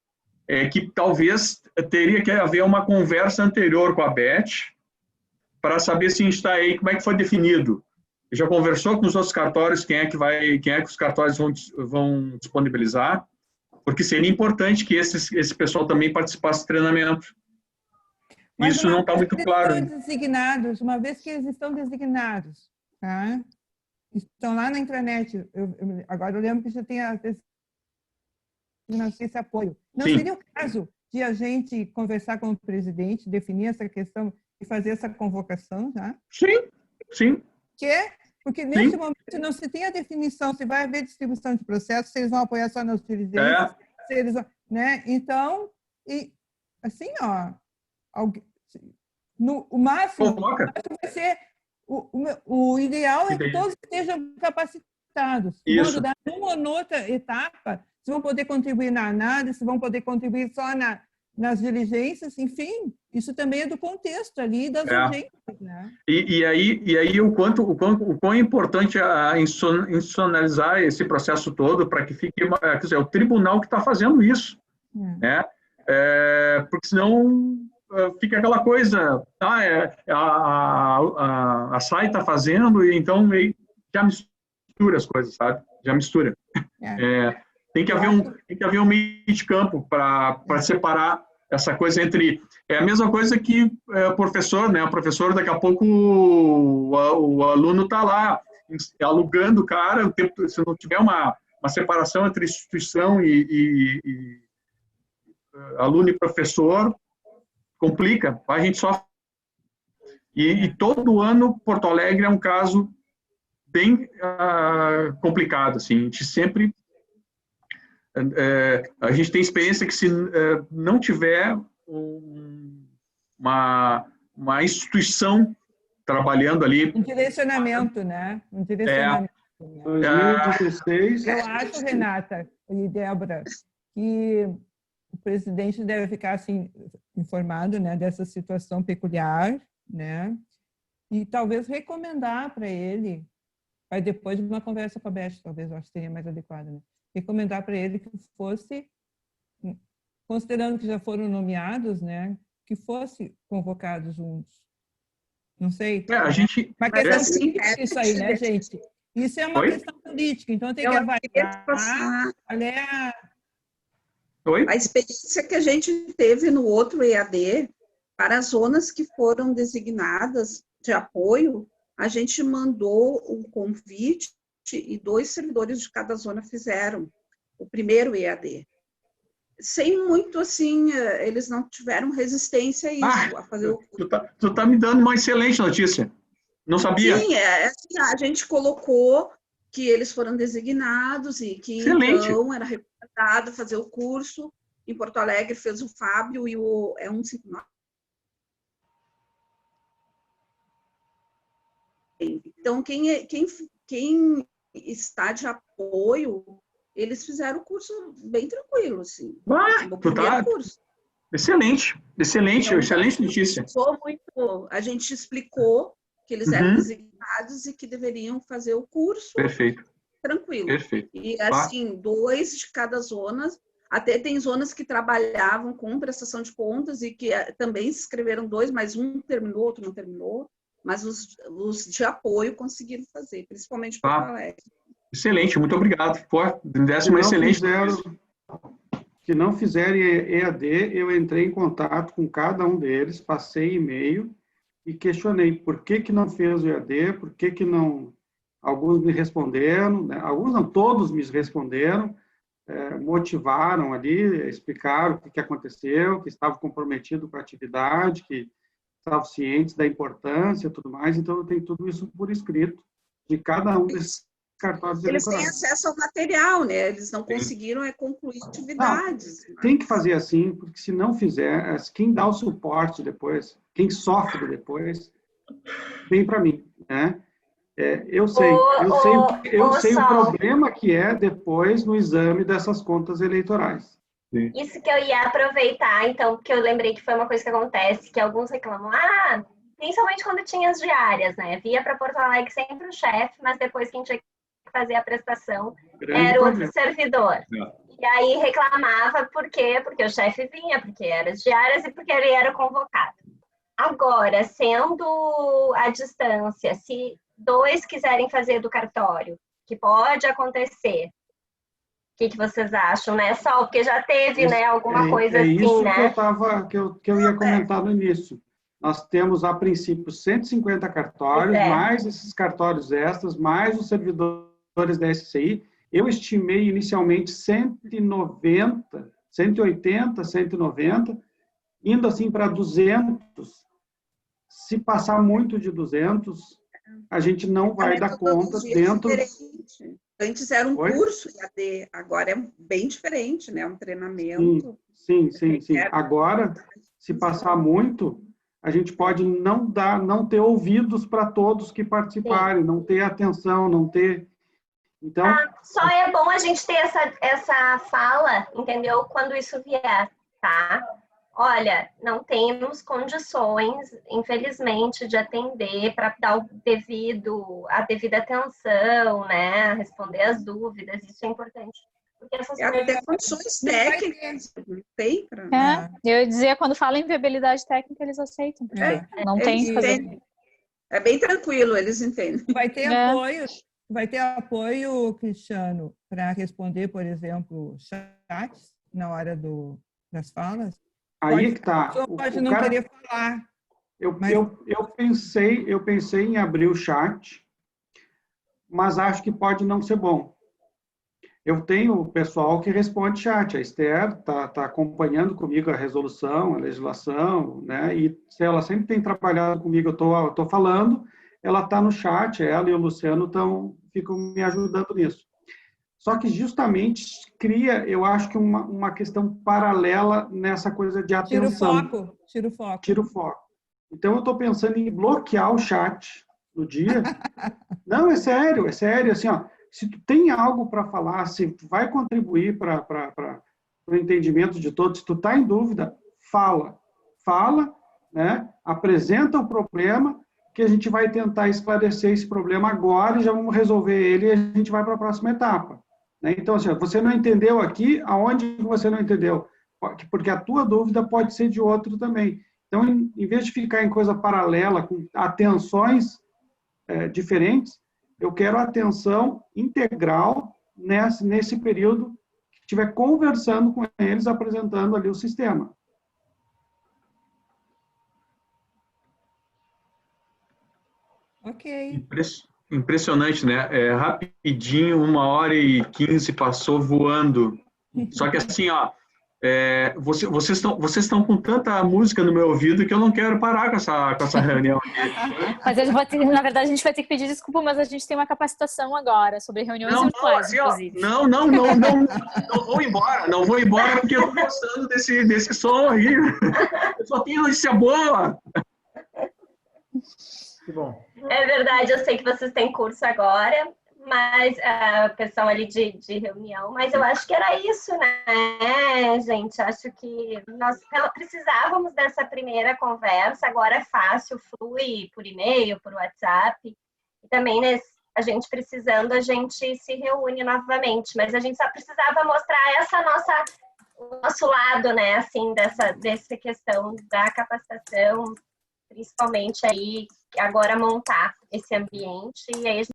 que talvez teria que haver uma conversa anterior com a Beth para saber se está aí, como é que foi definido. Já conversou com os outros cartórios, quem é que os cartórios vão disponibilizar? Porque seria importante que esse pessoal também participasse do treinamento. Mas isso não está muito claro. Uma vez que eles estão designados, tá? Estão lá na intranet. Agora eu lembro que já tem esse apoio. Não seria o caso de a gente conversar com o presidente, definir essa questão e fazer essa convocação já? Sim, sim. Porque nesse momento não se tem a definição se vai haver distribuição de processos, se eles vão apoiar só nas diligências, se eles vão, né? Então, assim, o máximo vai ser o ideal é que todos estejam capacitados. Quando dar uma ou noutra etapa, se vão poder contribuir na análise, se vão poder contribuir só nas diligências, enfim, isso também é do contexto ali das urgências, né? E aí o quão é importante institucionalizar esse processo todo para que fique, quer dizer, o tribunal que está fazendo isso, né? Porque senão fica aquela coisa, a SAI está fazendo e então já mistura as coisas, sabe? Já mistura. Tem que haver um meio de campo para separar essa coisa entre... É a mesma coisa que o professor, né? O professor, daqui a pouco, o aluno está lá alugando o cara, se não tiver uma separação entre instituição e aluno e professor, complica, a gente sofre. E todo ano, Porto Alegre é um caso bem complicado, assim, a gente sempre... a gente tem experiência que se não tiver uma instituição trabalhando ali... Um direcionamento, né? Um direcionamento. 2016... Eu acho, Renata e Débora, que o presidente deve ficar assim, informado, né, dessa situação peculiar, né? E talvez recomendar para ele, aí depois de uma conversa com a Beth, talvez eu acho que seria mais adequado, né? Recomendar para ele que fosse, considerando que já foram nomeados, né, que fosse convocados juntos. Não sei. A gente... Uma questão política isso aí, né, gente? Isso é uma questão política, então tem que avaliar. A experiência que a gente teve no outro EAD, para as zonas que foram designadas de apoio, a gente mandou um convite e 2 servidores de cada zona fizeram o primeiro EAD. Sem muito, assim, eles não tiveram resistência a isso, a fazer o curso. Tu tá me dando uma excelente notícia. Não sabia? Sim, assim, a gente colocou que eles foram designados e que, excelente. Então, era recomendado fazer o curso. Em Porto Alegre fez o Fábio e o 159. Então, quem está de apoio, eles fizeram o curso bem tranquilo, assim. O primeiro curso. Excelente, então, excelente notícia. A gente explicou que eles eram designados e que deveriam fazer o curso. Perfeito. Tranquilo. Perfeito. E, assim, 2 de cada zona. Até tem zonas que trabalhavam com prestação de contas e que também se inscreveram 2, mas um terminou, outro não terminou. Mas os de apoio conseguiram fazer, principalmente Porto Alegre. Excelente, muito obrigado. Me desse uma excelente... Se não fizerem EAD, eu entrei em contato com cada um deles, passei e-mail e questionei por que não fez o EAD, por que não... Alguns me responderam, né? Alguns não, todos me responderam, motivaram ali, explicaram o que aconteceu, que estavam comprometidos com a atividade, que estavam cientes da importância e tudo mais, então eu tenho tudo isso por escrito de cada um desses cartórios eleitorais. Eles têm acesso ao material, né? Eles não conseguiram concluir atividades. Não, tem que fazer assim, porque se não fizer, quem dá o suporte depois, quem sofre depois, vem para mim, né? Eu sei o problema que é depois no exame dessas contas eleitorais. Isso que eu ia aproveitar, então, porque eu lembrei que foi uma coisa que acontece, que alguns reclamam, principalmente quando tinha as diárias, né? Via para Porto Alegre sempre o chefe, mas depois quem tinha que fazer a prestação era o outro servidor. E aí reclamava por quê? Porque o chefe vinha, porque eram as diárias e porque ele era convocado. Agora, sendo à distância, se 2 quiserem fazer do cartório, que pode acontecer, o que vocês acham, né, Sol? Porque já teve, né, alguma coisa assim, isso né? Que eu ia comentar no início. Nós temos, a princípio, 150 cartórios, mais esses cartórios extras, mais os servidores da SCI. Eu estimei inicialmente 190 180, 190, indo assim para 200. Se passar muito de 200, a gente não vai dar conta dentro... Antes era um curso IAD, agora é bem diferente, né? Um treinamento. Sim. Agora, se passar muito, a gente pode não ter ouvidos para todos que participarem, não ter atenção, não ter... Então, só é bom a gente ter essa fala, entendeu? Quando isso vier, tá? Olha, não temos condições, infelizmente, de atender para dar a devida atenção, né? Responder as dúvidas, isso é importante. Porque essas até condições técnicas, não tem para... Eu ia dizer, quando fala em viabilidade técnica, eles aceitam. Não tem o que fazer. É bem tranquilo, eles entendem. Vai ter apoio, Cristiano, para responder, por exemplo, chats na hora das falas? Aí que tá. Pode não querer falar. Eu pensei em abrir o chat, mas acho que pode não ser bom. Eu tenho o pessoal que responde chat. A Esther está acompanhando comigo a resolução, a legislação, né? E ela sempre tem trabalhado comigo. Eu estou falando, ela está no chat, ela e o Luciano ficam me ajudando nisso. Só que justamente cria, eu acho que uma questão paralela nessa coisa de atenção. Tira o foco. Então, eu estou pensando em bloquear o chat no dia. Não, é sério, assim, ó, se tu tem algo para falar, se tu vai contribuir para o entendimento de todos, se tu está em dúvida, fala, né? Apresenta o problema, que a gente vai tentar esclarecer esse problema agora e já vamos resolver ele e a gente vai para a próxima etapa. Então, assim, você não entendeu aqui, aonde você não entendeu? Porque a tua dúvida pode ser de outro também. Então, em vez de ficar em coisa paralela, com atenções diferentes, eu quero atenção integral nesse período que estiver conversando com eles, apresentando ali o sistema. Ok. Impressionante, né? Rapidinho, 1h15 passou voando. Só que assim, ó, vocês estão com tanta música no meu ouvido que eu não quero parar com essa reunião aqui. Mas na verdade, a gente vai ter que pedir desculpa, mas a gente tem uma capacitação agora sobre reuniões virtuais, inclusive. Não vou embora. Não vou embora porque eu tô gostando desse som aí. Eu só tenho notícia boa. Que bom. É verdade, eu sei que vocês têm curso agora, mas a questão ali de reunião, mas eu acho que era isso, né, gente? Acho que nós precisávamos dessa primeira conversa, agora é fácil, flui por e-mail, por WhatsApp, e também a gente precisando, a gente se reúne novamente, mas a gente só precisava mostrar o nosso lado, né, assim, dessa questão da capacitação, principalmente aí, agora montar esse ambiente, e aí a gente